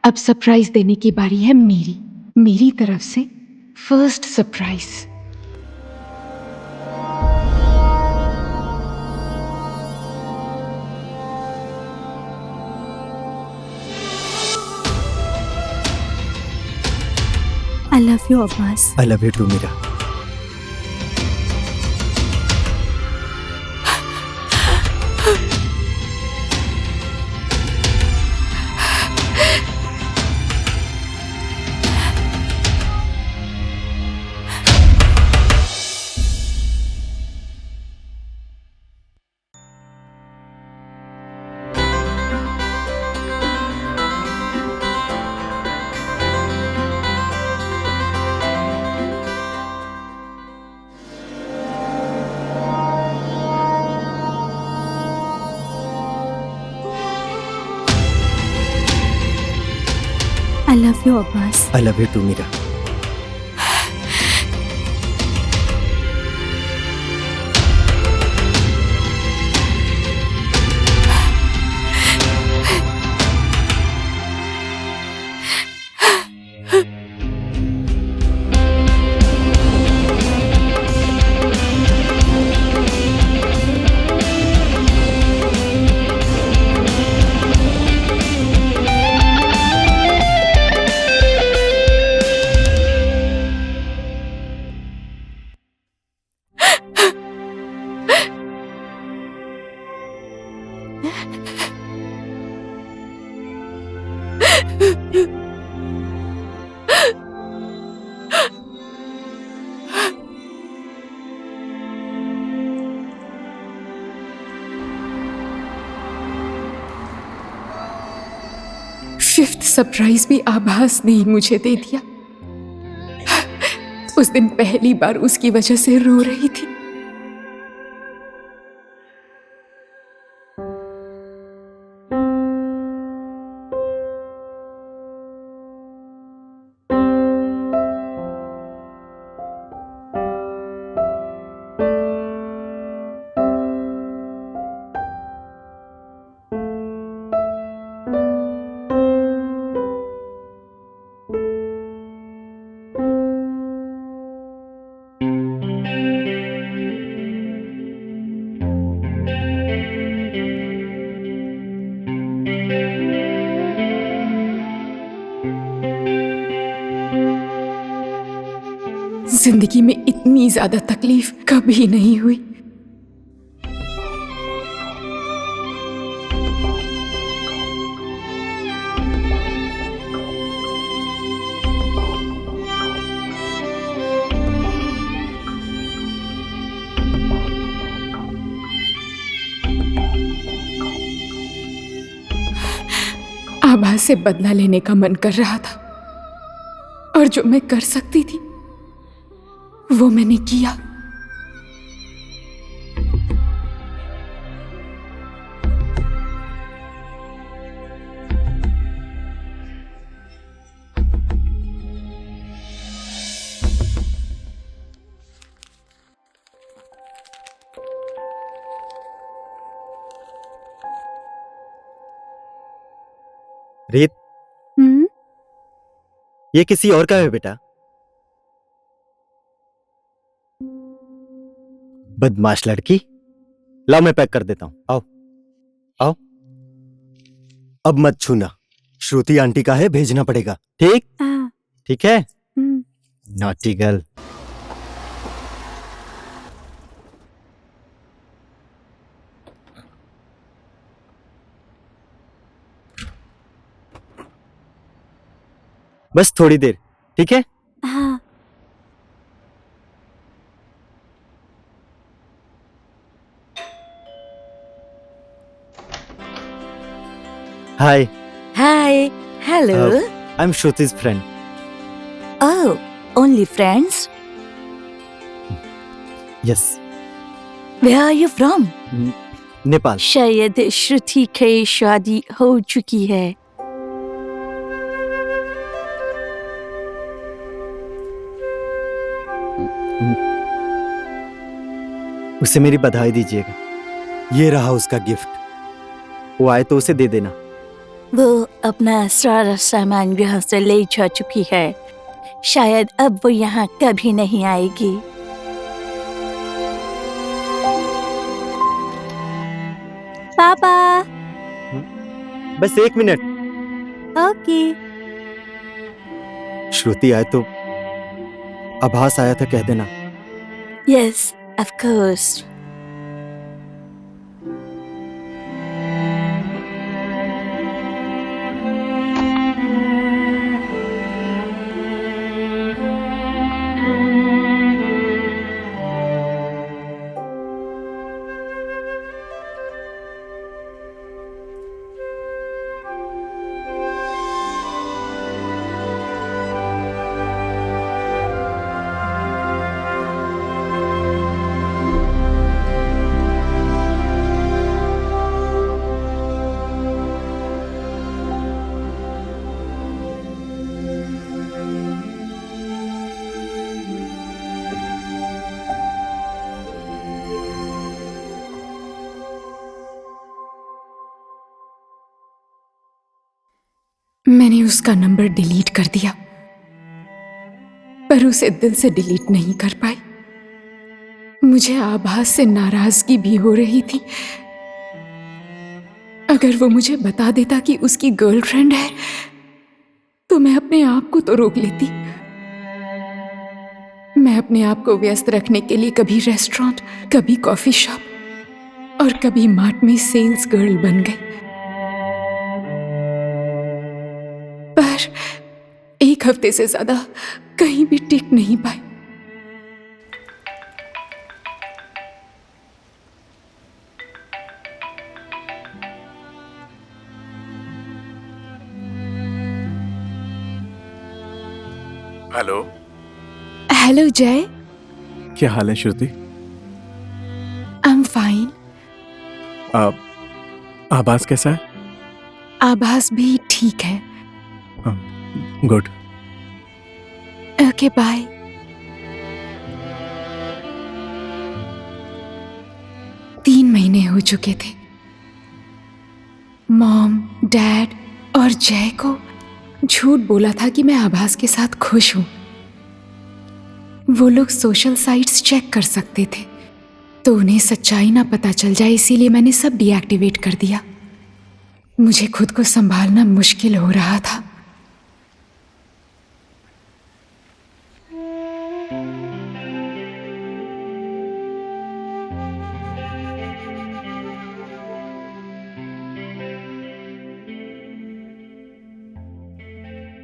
अब सरप्राइज देने की बारी है मेरी तरफ से first surprise. I love you, Abbas. I love you too Meera. I love you, Abbas. I love you too Meera. Fifth surprise भी आभास ने ही मुझे दे दिया। उस दिन पहली बार उसकी वजह से रो रही थी। जिंदगी में इतनी ज्यादा तकलीफ कभी नहीं हुई। आभा से बदला लेने का मन कर रहा था और जो मैं कर सकती थी वो मैंने किया। रीत, ये किसी और का है बेटा। बदमाश लड़की। लाओ मैं पैक कर देता हूं। आओ आओ। अब मत छूना, श्रुति आंटी का है, भेजना पड़ेगा। ठीक ठीक है। Naughty girl. बस थोड़ी देर, ठीक है? हाँ। Hi. Hi. Hello. I am Shruti's friend. Oh, only friends? Yes. Where are you from? Nepal. शायद श्रुति की शादी हो चुकी है। उसे मेरी बधाई दीजिएगा। ये रहा उसका गिफ्ट। वो आए तो उसे दे देना। वो अपना सारा सामान यहाँ से ले जा चुकी है। शायद अब वो यहाँ कभी नहीं आएगी। पापा। बस 1 मिनट। ओके। श्रुति आए तो आभास आया था कह देना। Yes, of course. मैंने उसका नंबर डिलीट कर दिया, पर उसे दिल से डिलीट नहीं कर पाई। मुझे आभास से नाराजगी भी हो रही थी। अगर वो मुझे बता देता कि उसकी गर्लफ्रेंड है तो मैं अपने आप को तो रोक लेती। मैं अपने आप को व्यस्त रखने के लिए कभी रेस्टोरेंट, कभी कॉफी शॉप और कभी मार्ट में सेल्स गर्ल बन गई। पर 1 हफ्ते से ज्यादा कहीं भी टिक नहीं पाई। हेलो। हेलो जय। क्या हाल है श्रुति? I am fine. आभास कैसा है? आभास भी ठीक है। गुड। Okay bye. तीन महीने हो चुके थे। मॉम, डैड और जय को झूठ बोला था कि मैं आभास के साथ खुश हूं। वो लोग सोशल साइट्स चेक कर सकते थे, तो उन्हें सच्चाई ना पता चल जाए, इसीलिए मैंने सब डीएक्टिवेट कर दिया। मुझे खुद को संभालना मुश्किल हो रहा था।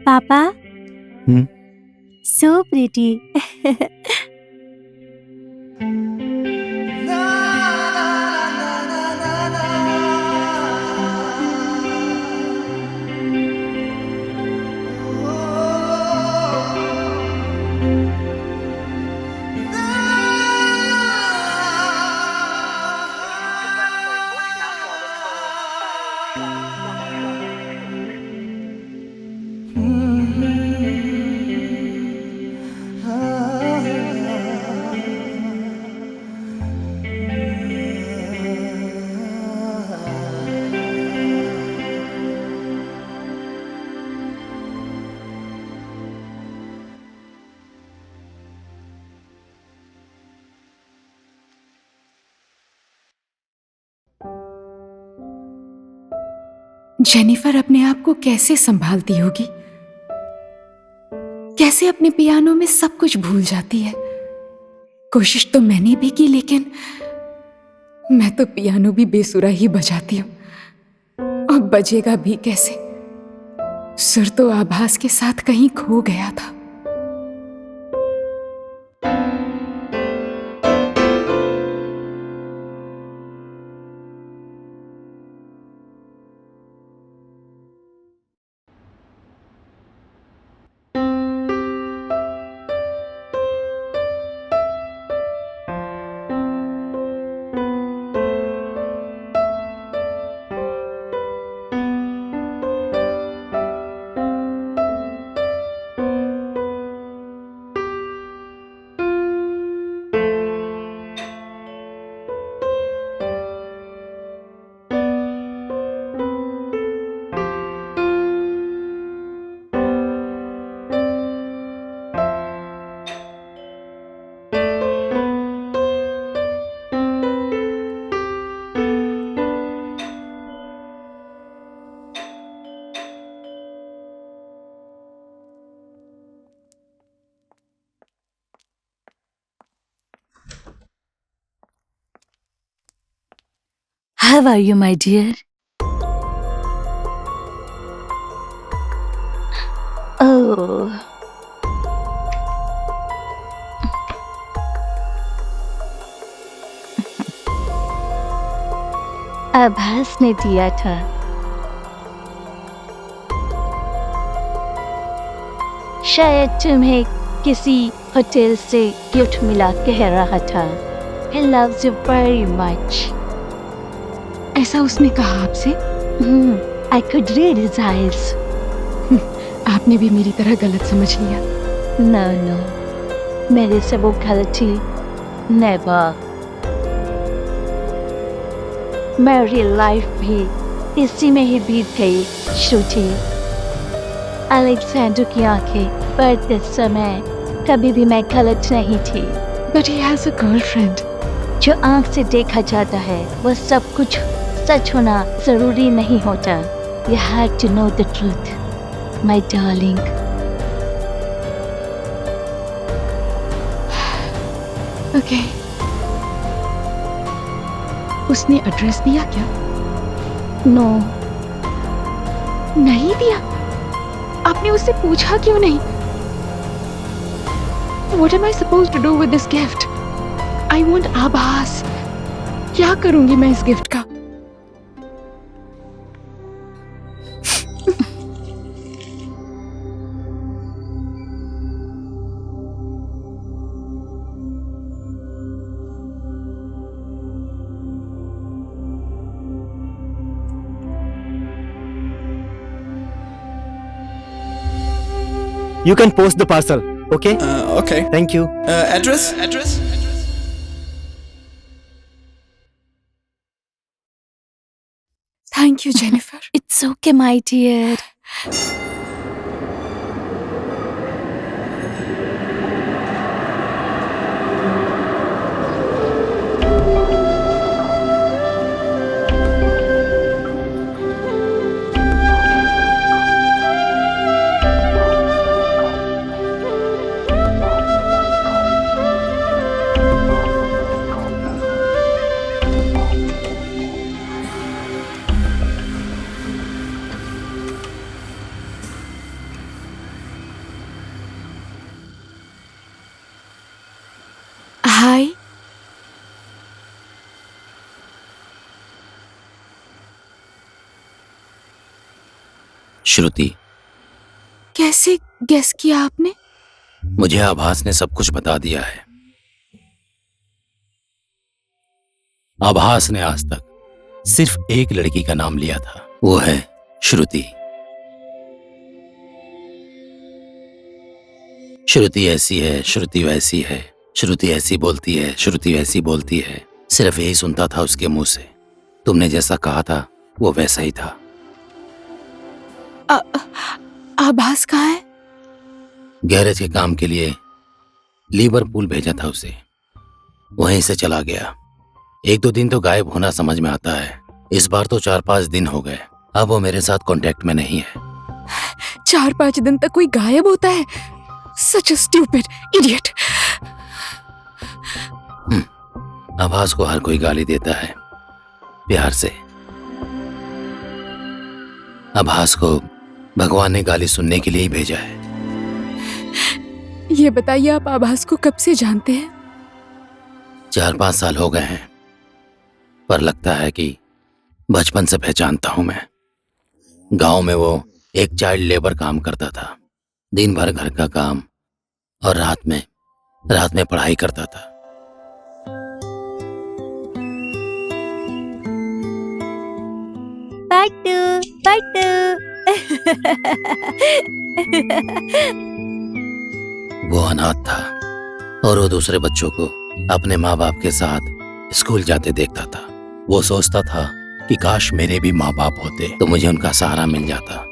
पापा। हम्म? So pretty. जेनिफर अपने आप को कैसे संभालती होगी, कैसे अपने पियानो में सब कुछ भूल जाती है। कोशिश तो मैंने भी की, लेकिन मैं तो पियानो भी बेसुरा ही बजाती हूं, और बजेगा भी कैसे। सुर तो आभास के साथ कहीं खो गया था। How are you, my dear? Oh. आभास ने दिया था। शायद तुम्हें किसी होटल से गिफ्ट मिला, कह रहा था He loves you very much. ऐसा उसने कहा आपसे? I could read his eyes. आपने भी मेरी तरह गलत समझ लिया। No, no. मेरे से वो गलती never. मेरी लाइफ भी इसी में ही बीत गई, श्रुति। अलेक्जेंडर की आंखें पढ़ते समय कभी भी मैं गलत नहीं थी। But he has a girlfriend. जो आंख से देखा जाता है वो सब कुछ सच होना जरूरी नहीं होता। You have to know the truth, my darling. Okay. उसने एड्रेस दिया क्या? No. नहीं दिया? आपने उससे पूछा क्यों नहीं? What am I supposed to do with this gift? I want आभास। क्या करूंगी मैं इस गिफ्ट का? You can post the parcel, okay? Okay. Thank you. Address? Thank you, Jennifer. It's okay, my dear. हाय। श्रुति, कैसे गेस किया आपने? मुझे आभास ने सब कुछ बता दिया है। आभास ने आज तक सिर्फ एक लड़की का नाम लिया था, वो है श्रुति। श्रुति ऐसी है, श्रुति वैसी है, श्रुति ऐसी बोलती है, श्रुति वैसी बोलती है। सिर्फ यही सुनता था उसके मुंह से। तुमने जैसा कहा था वो वैसा ही था। आभास कहाँ है? गैरेज के काम के लिए लिवरपूल भेजा था उसे, वहीं से चला गया। 1-2 दिन तो गायब होना समझ में आता है, इस बार तो 4-5 दिन हो गए। अब वो मेरे साथ कांटेक्ट में नहीं है। 4-5 दिन तक कोई गायब होता है? सच अ स्टूपिड इडियट। आभास को हर कोई गाली देता है, प्यार से। आभास को भगवान ने गाली सुनने के लिए ही भेजा है। ये बताइए, आप आभास को कब से जानते हैं? 4-5 साल हो गए हैं, पर लगता है कि बचपन से पहचानता हूं मैं। गांव में वो एक चाइल्ड लेबर काम करता था। दिन भर घर का काम और रात में पढ़ाई करता था। वो अनाथ था और वो दूसरे बच्चों को अपने माँ बाप के साथ स्कूल जाते देखता था। वो सोचता था कि काश मेरे भी माँ बाप होते तो मुझे उनका सहारा मिल जाता,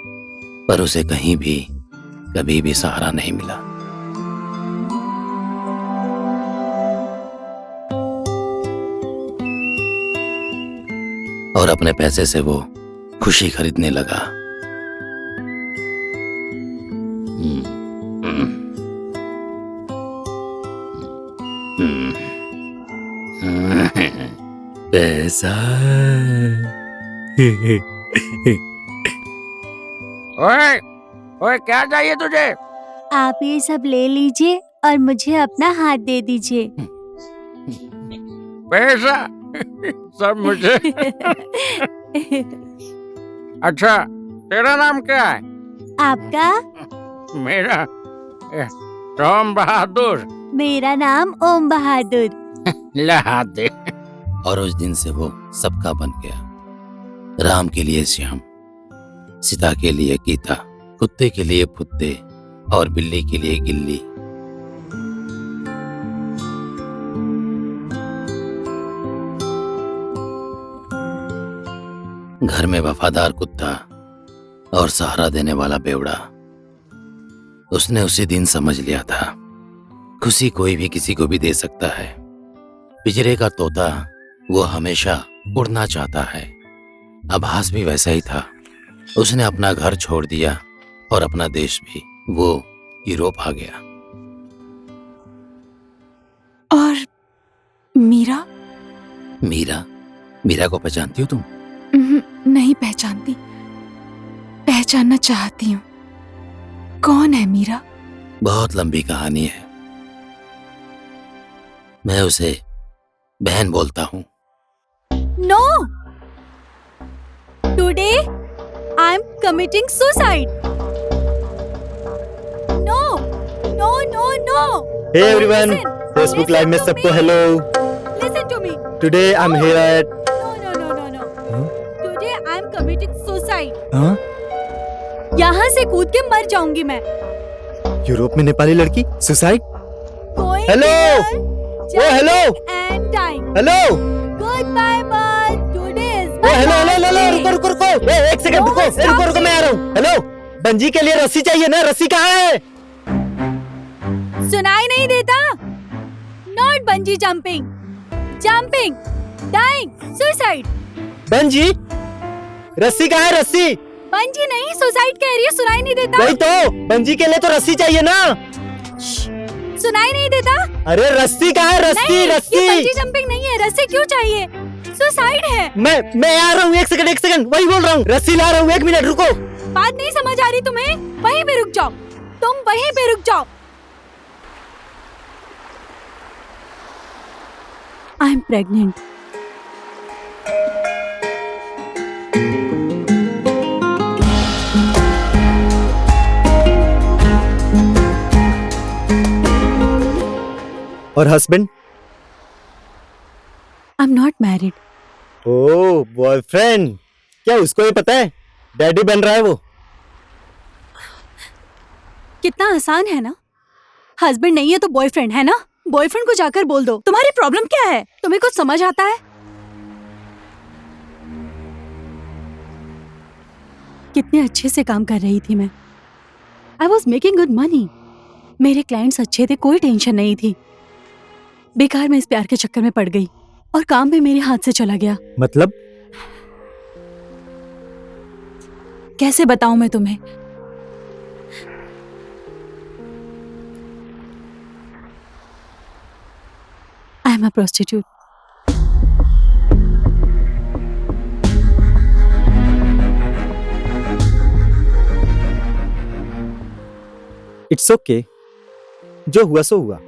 पर उसे कहीं भी कभी भी सहारा नहीं मिला। और अपने पैसे से वो खुशी खरीदने लगा। पैसा। ओए, ओए क्या चाहिए तुझे? आप ये सब ले लीजिए और मुझे अपना हाथ दे दीजिए। पैसा सब मुझे। अच्छा, तेरा नाम क्या है? आपका? मेरा टॉम बहादुर। मेरा नाम ओम बहादुर। ला दे। और उस दिन से वो सबका बन गया। राम के लिए श्याम, सीता के लिए गीता, कुत्ते के लिए फुत्ते और बिल्ली के लिए गिल्ली। घर में वफादार कुत्ता और सहारा देने वाला बेवड़ा। उसने उसी दिन समझ लिया था, खुशी कोई भी किसी को भी दे सकता है। पिंजरे का तोता वो हमेशा उड़ना चाहता है। आभास भी वैसा ही था। उसने अपना घर छोड़ दिया और अपना देश भी। वो यूरोप आ गया। और मीरा? मीरा को पहचानती हो तुम? नहीं पहचानती, पहचानना चाहती हूँ। कौन है मीरा? बहुत लंबी कहानी है। मैं उसे बहन बोलता हूँ। No! Today I'm committing suicide. No! No! No! No! Hey everyone, Listen, Facebook Live में listen to सबको me. Hello. Listen to me. Today I'm here at No. Today I'm committing suicide. हाँ? यहाँ से कूद के मर जाऊंगी मैं। यूरोप में नेपाली लड़की suicide? Going Hello! there, Oh, hello! jumping and dying. Hello Goodbye, bye. Today is oh my hello last hello hello day. रुको एक सेकंड No, रुको stop रुको मैं आ रहा हूँ। हेलो, बंजी के लिए रस्सी चाहिए ना? रस्सी कहाँ है? सुनाई नहीं देता? Not bungee jumping. Jumping, dying, suicide. Bungee, रस्सी कहाँ है? रस्सी बंजी नहीं, सुसाइड कह रही है। सुनाई नहीं देता? वही तो, बंजी के लिए तो रस्सी चाहिए ना? सुनाई नहीं देता? अरे रस्सी कहाँ है? रस्सी नहीं, रस्सी। ये बंजी जंपिंग नहीं है। रस्सी क्यों चाहिए? सुसाइड है। मैं आ रहा हूँ। एक सेकंड वही बोल रहा हूँ। रस्सी ला रहा हूँ, 1 मिनट रुको। बात नहीं समझ आ रही तुम्हें? वहीं पे रुक जाओ। तुम वहीं पे रुक जाओ। I am pregnant. और husband? I am not married. Oh boyfriend, क्या उसको ये पता है डैडी बन रहा है वो? कितना आसान है ना। हस्बैंड नहीं है तो बॉयफ्रेंड है ना। बॉयफ्रेंड को जाकर बोल दो। तुम्हारी प्रॉब्लम क्या है? तुम्हें कुछ समझ आता है? कितने अच्छे से काम कर रही थी मैं। I was making good money. मेरे क्लाइंट्स अच्छे थे, कोई टेंशन नहीं थी। बेकार मैं इस प्यार के चक्कर में पड़ गई और काम भी मेरे हाथ से चला गया। मतलब? कैसे बताऊं मैं तुम्हें? I am a prostitute. It's okay, जो हुआ सो हुआ।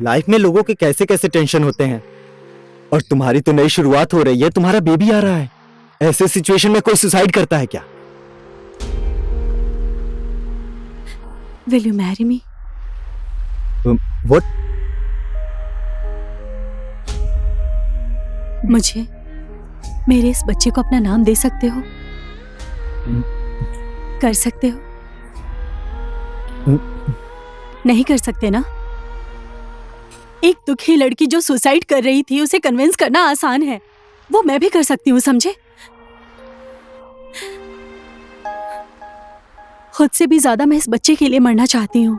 लाइफ में लोगों के कैसे कैसे टेंशन होते हैं, और तुम्हारी तो नई शुरुआत हो रही है, तुम्हारा बेबी आ रहा है। ऐसे सिचुएशन में कोई सुसाइड करता है क्या? Will you marry me? What? मुझे मेरे इस बच्चे को अपना नाम दे सकते हो? कर सकते हो? नहीं कर सकते ना? एक दुखी लड़की जो सुसाइड कर रही थी, उसे कन्विंस करना आसान है, वो मैं भी कर सकती हूँ, समझे? खुद से भी ज्यादा मैं इस बच्चे के लिए मरना चाहती हूँ।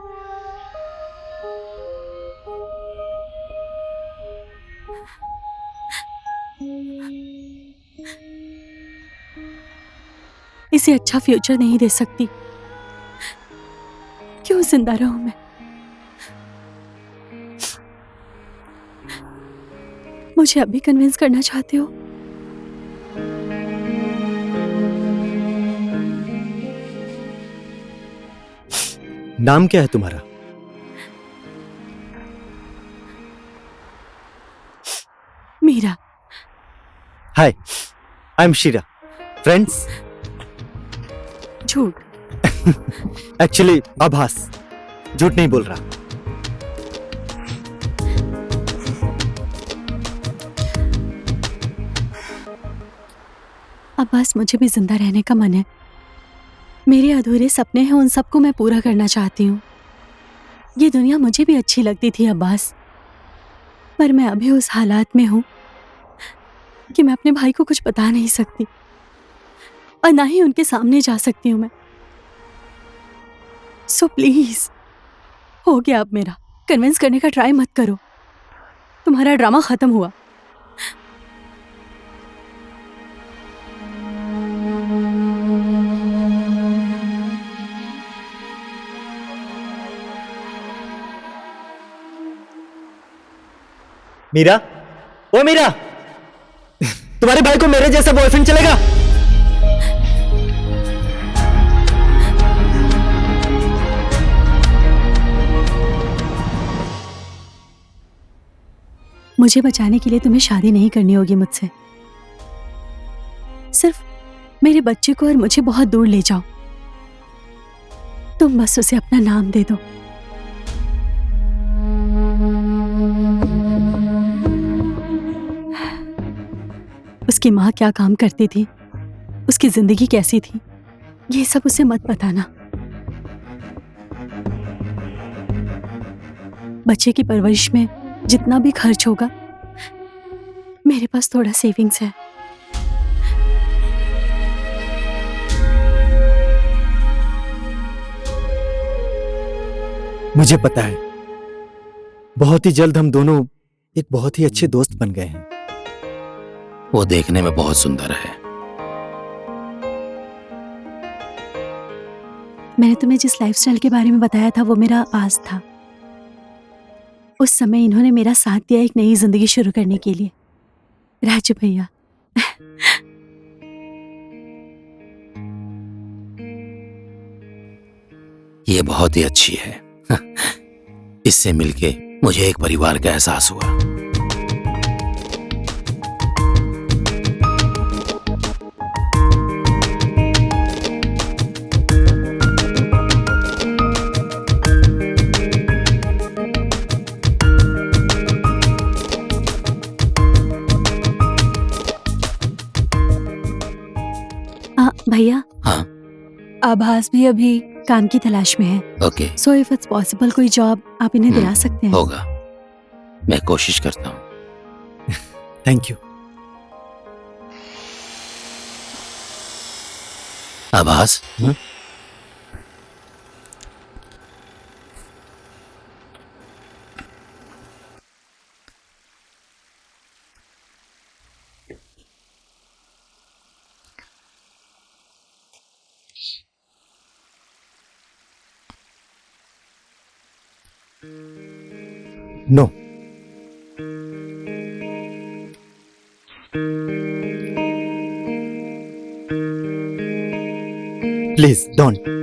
इसे अच्छा फ्यूचर नहीं दे सकती, क्यों जिंदा रहूं मैं? मुझे अभी कन्विंस करना चाहते हो? नाम क्या है तुम्हारा? मीरा। हाय, आई एम शीरा। फ्रेंड्स? झूठ। एक्चुअली आभास, झूठ नहीं बोल रहा। अब्बास, मुझे भी जिंदा रहने का मन है। मेरे अधूरे सपने हैं, उन सबको मैं पूरा करना चाहती हूँ। ये दुनिया मुझे भी अच्छी लगती थी अब्बास, पर मैं अभी उस हालात में हूँ कि मैं अपने भाई को कुछ बता नहीं सकती, और ना ही उनके सामने जा सकती हूँ मैं। सो प्लीज, हो गया अब मेरा। कन्विंस करने का ट्राई मत करो, तुम्हारा ड्रामा खत्म हुआ। मीरा, ओ मीरा, तुम्हारे भाई को मेरे जैसा बॉयफ्रेंड चलेगा? मुझे बचाने के लिए तुम्हें शादी नहीं करनी होगी मुझसे। सिर्फ मेरे बच्चे को और मुझे बहुत दूर ले जाओ। तुम बस उसे अपना नाम दे दो। उसकी माँ क्या काम करती थी, उसकी जिंदगी कैसी थी, ये सब उसे मत बताना। बच्चे की परवरिश में जितना भी खर्च होगा, मेरे पास थोड़ा सेविंग्स है। मुझे पता है, बहुत ही जल्द हम दोनों एक बहुत ही अच्छे दोस्त बन गए हैं। वो देखने में बहुत सुंदर है। मैंने तुम्हें जिस लाइफस्टाइल के बारे में बताया था, वो मेरा पास था। उस समय इन्होंने मेरा साथ दिया एक नई जिंदगी शुरू करने के लिए। राजू भैया। ये बहुत ही अच्छी है। इससे मिलके मुझे एक परिवार का एहसास हुआ। भैया। हाँ। आभास भी अभी काम की तलाश में है। Okay. So if it's possible, कोई जॉब आप इन्हें दिला सकते हैं? होगा, मैं कोशिश करता हूँ। Thank you. आभास, नो। Please don't.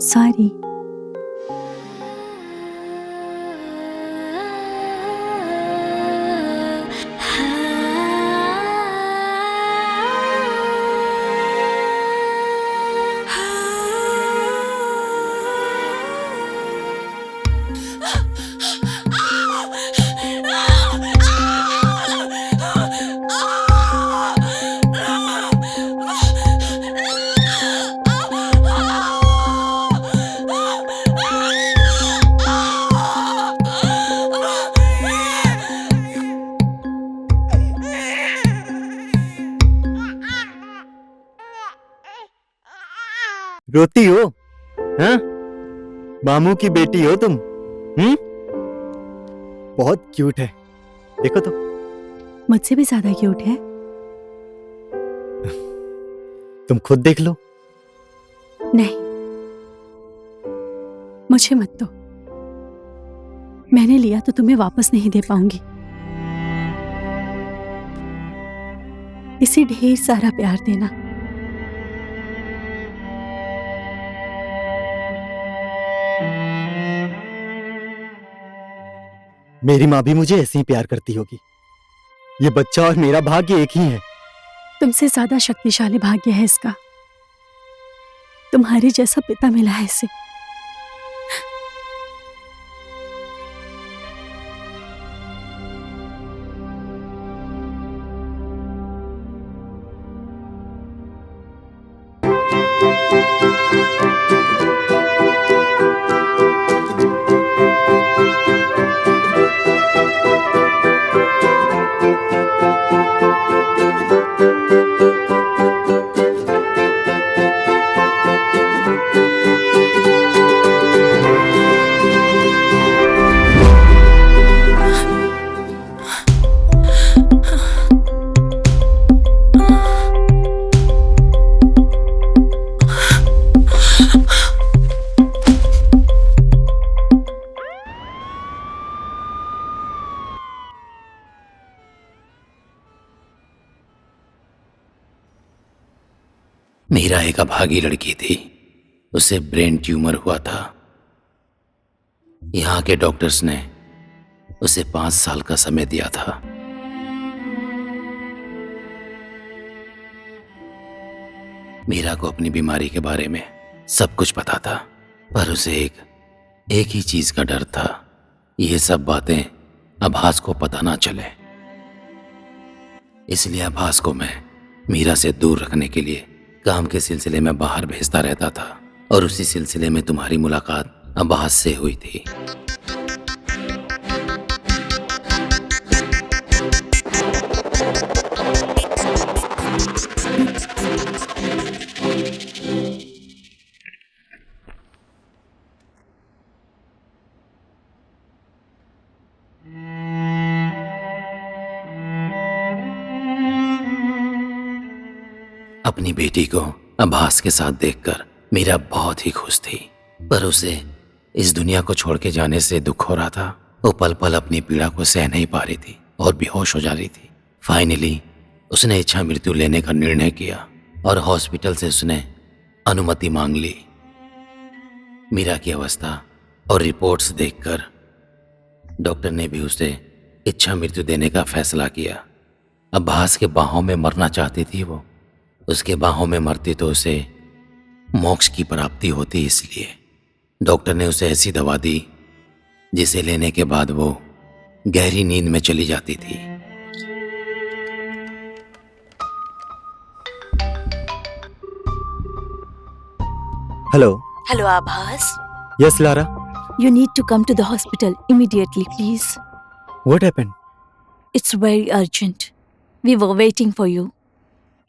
सॉरी। रोती हो? हाँ? मामू की बेटी हो तुम? बहुत क्यूट है, देखो तो। मुझसे भी ज्यादा क्यूट है। तुम खुद देख लो। नहीं, मुझे मत दो। मैंने लिया तो तुम्हें वापस नहीं दे पाऊंगी। इसे ढेर सारा प्यार देना। मेरी माँ भी मुझे ऐसे ही प्यार करती होगी। ये बच्चा और मेरा भाग्य एक ही है। तुमसे ज्यादा शक्तिशाली भाग्य है इसका। तुम्हारे जैसा पिता मिला है इसे। मीरा एक अभागी लड़की थी। उसे ब्रेन ट्यूमर हुआ था। यहाँ के डॉक्टर्स ने उसे 5 साल का समय दिया था। मीरा को अपनी बीमारी के बारे में सब कुछ पता था, पर उसे एक ही चीज का डर था, ये सब बातें आभास को पता ना चले। इसलिए आभास को मैं मीरा से दूर रखने के लिए काम के सिलसिले में बाहर भेजता रहता था, और उसी सिलसिले में तुम्हारी मुलाकात आभास से हुई थी। अपनी बेटी को आभास के साथ देखकर मीरा बहुत ही खुश थी, पर उसे इस दुनिया को छोड़ के जाने से दुख हो रहा था। वो पल पल अपनी पीड़ा को सह नहीं पा रही थी और बेहोश हो जा रही थी। फाइनली उसने इच्छा मृत्यु लेने का निर्णय किया और हॉस्पिटल से उसने अनुमति मांग ली। मीरा की अवस्था और रिपोर्ट्स देखकर डॉक्टर ने भी उसे इच्छा मृत्यु देने का फैसला किया। आभास के बाहों में मरना चाहती थी वो। उसके बाहों में मरती तो उसे मोक्ष की प्राप्ति होती, इसलिए डॉक्टर ने उसे ऐसी दवा दी जिसे लेने के बाद वो गहरी नींद में चली जाती थी। हेलो आभास। Yes Lara. You need to come to the hospital immediately, please. What happened? It's very urgent. We were waiting for you.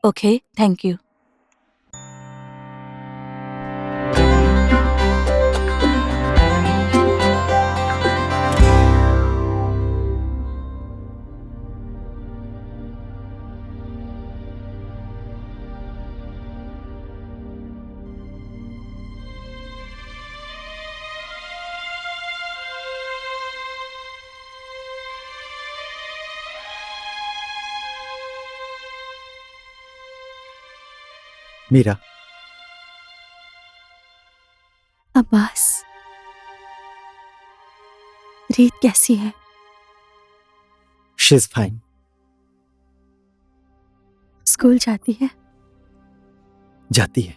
Okay, thank you. Meera, Abbas, रीत कैसी है? She is fine. स्कूल जाती है? जाती है।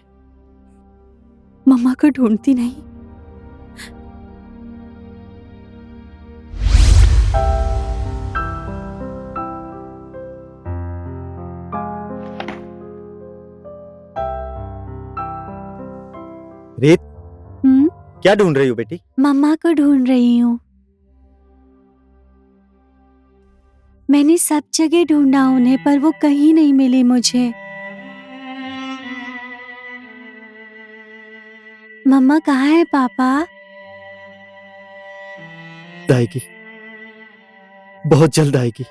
मम्मा को ढूंढती नहीं? रीत, क्या ढूंढ रही हो बेटी? मम्मा को ढूंढ रही हूँ। मैंने सब जगह ढूंढा उन्हें, पर वो कहीं नहीं मिली मुझे। मम्मा कहाँ है पापा? आएगी, बहुत जल्द आएगी।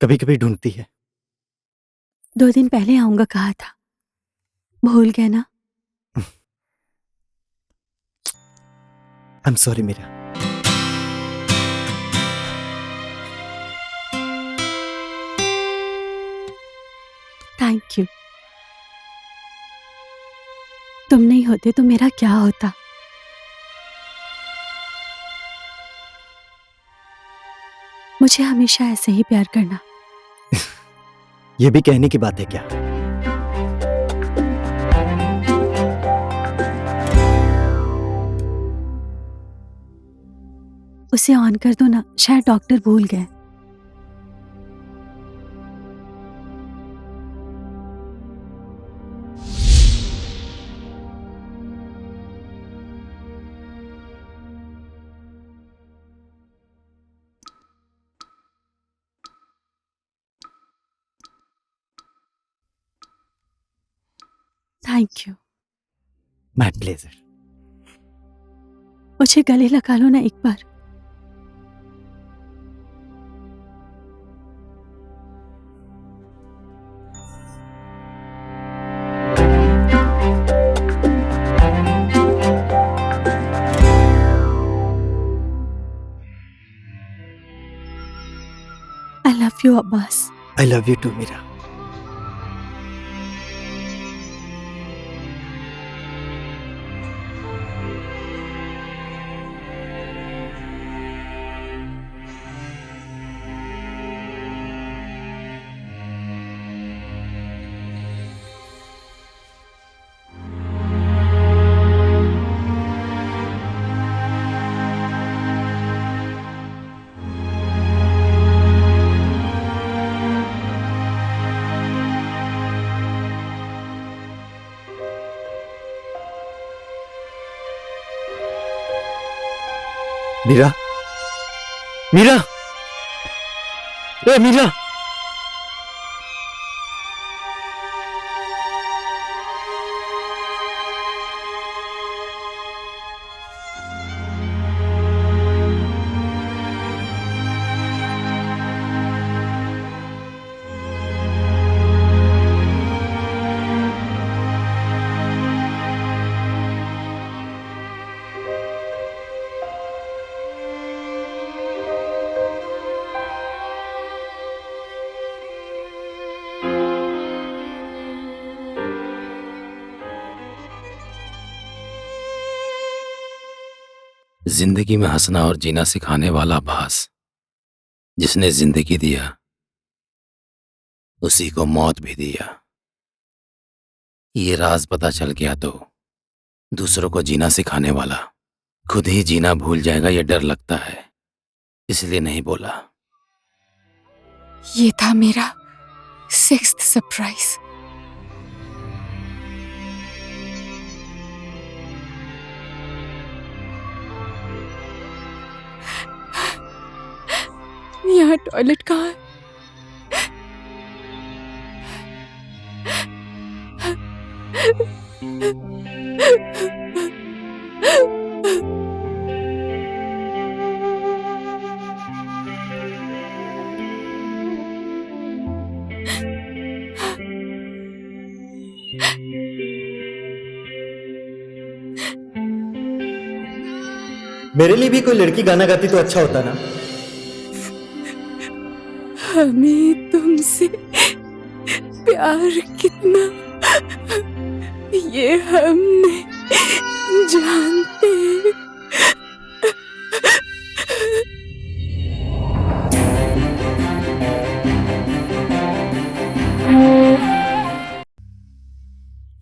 कभी कभी ढूंढती है। 2 दिन पहले आऊंगा कहा था, भूल गए ना? I am sorry Meera. Thank you. तुम नहीं होते तो मेरा क्या होता? मुझे हमेशा ऐसे ही प्यार करना। ये भी कहने की बात है क्या? उसे ऑन कर दो ना, शायद डॉक्टर भूल गए। Thank you. My pleasure. मुझे गले लगा लो ना एक बार। I love you, Abbas. I love you too, Meera. Meera, Meera, ए मीरा, जिंदगी में हंसना और जीना सिखाने वाला अब्बास, जिसने जिंदगी दिया उसी को मौत भी दिया। ये राज पता चल गया तो दूसरों को जीना सिखाने वाला खुद ही जीना भूल जाएगा, ये डर लगता है, इसलिए नहीं बोला। ये था मेरा 6th सरप्राइज। यहाँ टॉयलेट कहाँ है? मेरे लिए भी कोई लड़की गाना गाती तो अच्छा होता ना। हमें तुमसे प्यार कितना ये हम नहीं जानते।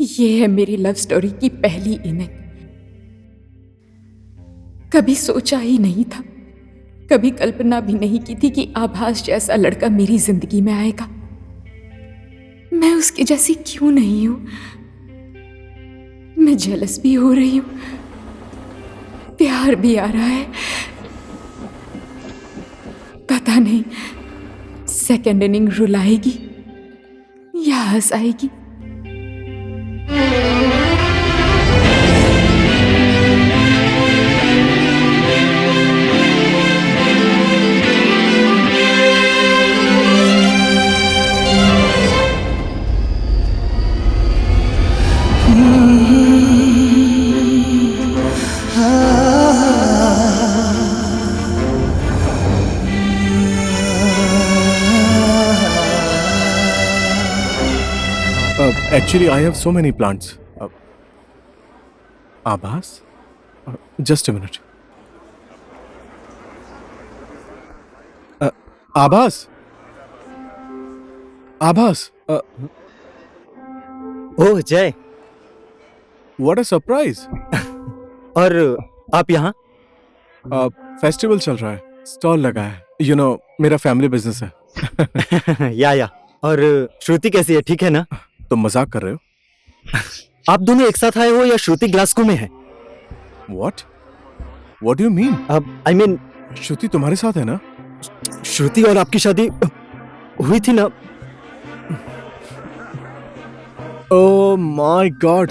ये है मेरी लव स्टोरी की पहली इनिंग। कभी सोचा ही नहीं था, कभी कल्पना भी नहीं की थी कि आभास जैसा लड़का मेरी जिंदगी में आएगा। मैं उसकी जैसी क्यों नहीं हूं? मैं जेलस भी हो रही हूं, प्यार भी आ रहा है। पता नहीं सेकेंड इनिंग रुलाएगी या हंसाएगी। Actually, I have so many plants. Abbas? Just a minute. Abbas? Abbas? ओह जय, What a surprise! और आप यहाँ? फेस्टिवल चल रहा है, स्टॉल लगा है। You know, मेरा फैमिली बिजनेस है। या और श्रुति कैसी है, ठीक है ना? तुम मजाक कर रहे हो? आप दोनों एक साथ आए हो या श्रुति ग्लासगो में है? What? What do you mean? I mean, श्रुति तुम्हारे साथ है ना? श्रुति और आपकी शादी हुई थी ना? Oh my God!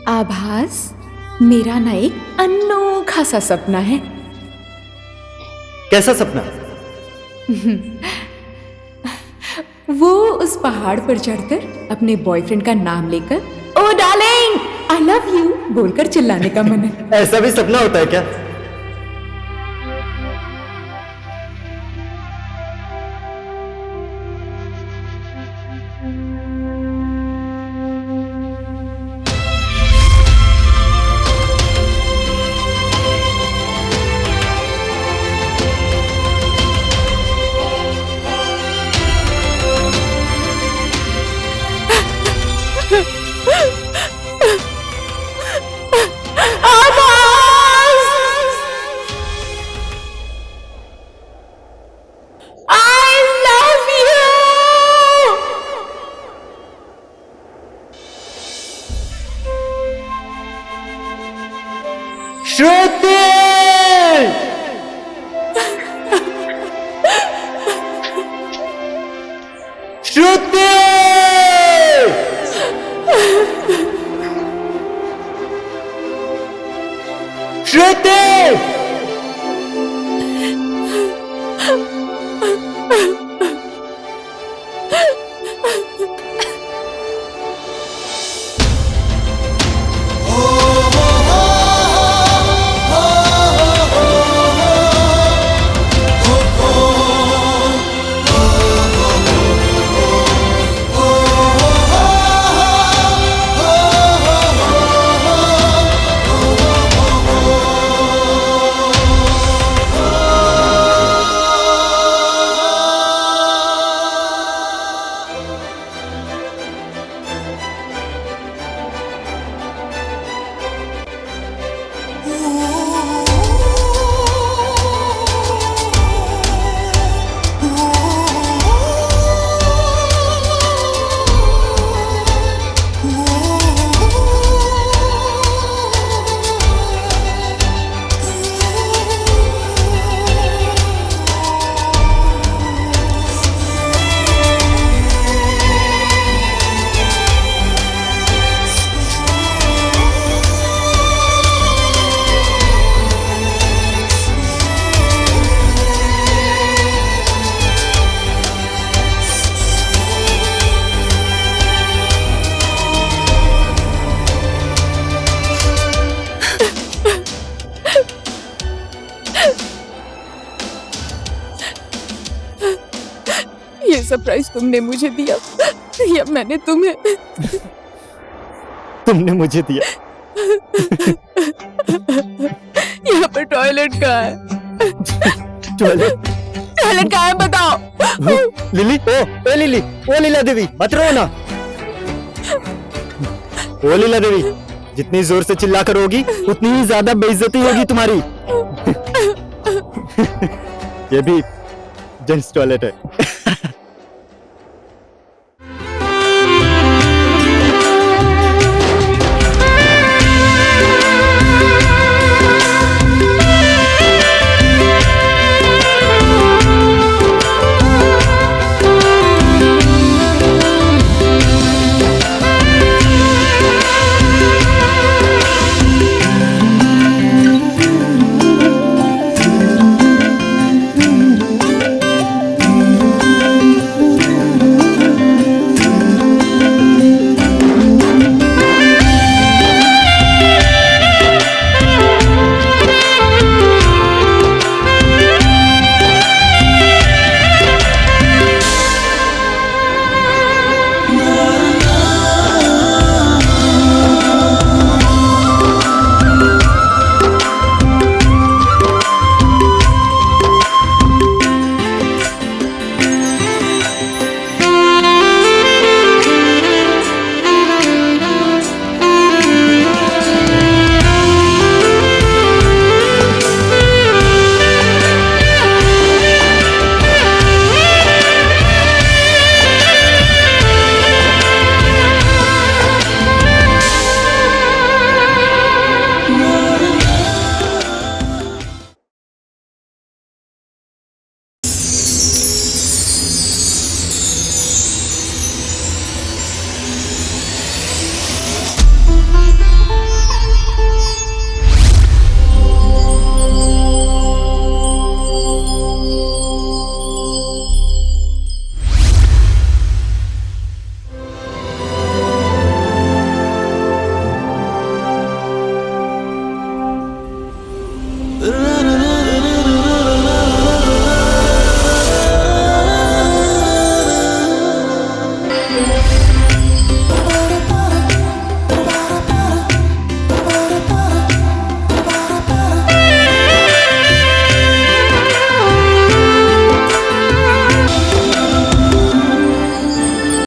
आभास, मेरा ना एक अनोखा सा सपना है। कैसा सपना? वो उस पहाड़ पर चढ़कर अपने बॉयफ्रेंड का नाम लेकर ओ डार्लिंग आई लव यू बोलकर चिल्लाने का मन है। ऐसा भी सपना होता है क्या? श्रुति! श्रुति! ये सरप्राइज तुमने मुझे दिया या मैंने तुम्हें? तुमने मुझे दिया। यहाँ पर टॉयलेट कहाँ है? टॉयलेट कहाँ है बताओ। लिली, ओ लिली, ओ लीला देवी, मत रो ना। ओ लीला देवी, जितनी जोर से चिल्ला कर होगी उतनी ही ज्यादा बेइज्जती होगी तुम्हारी। ये भी जेंट्स टॉयलेट है।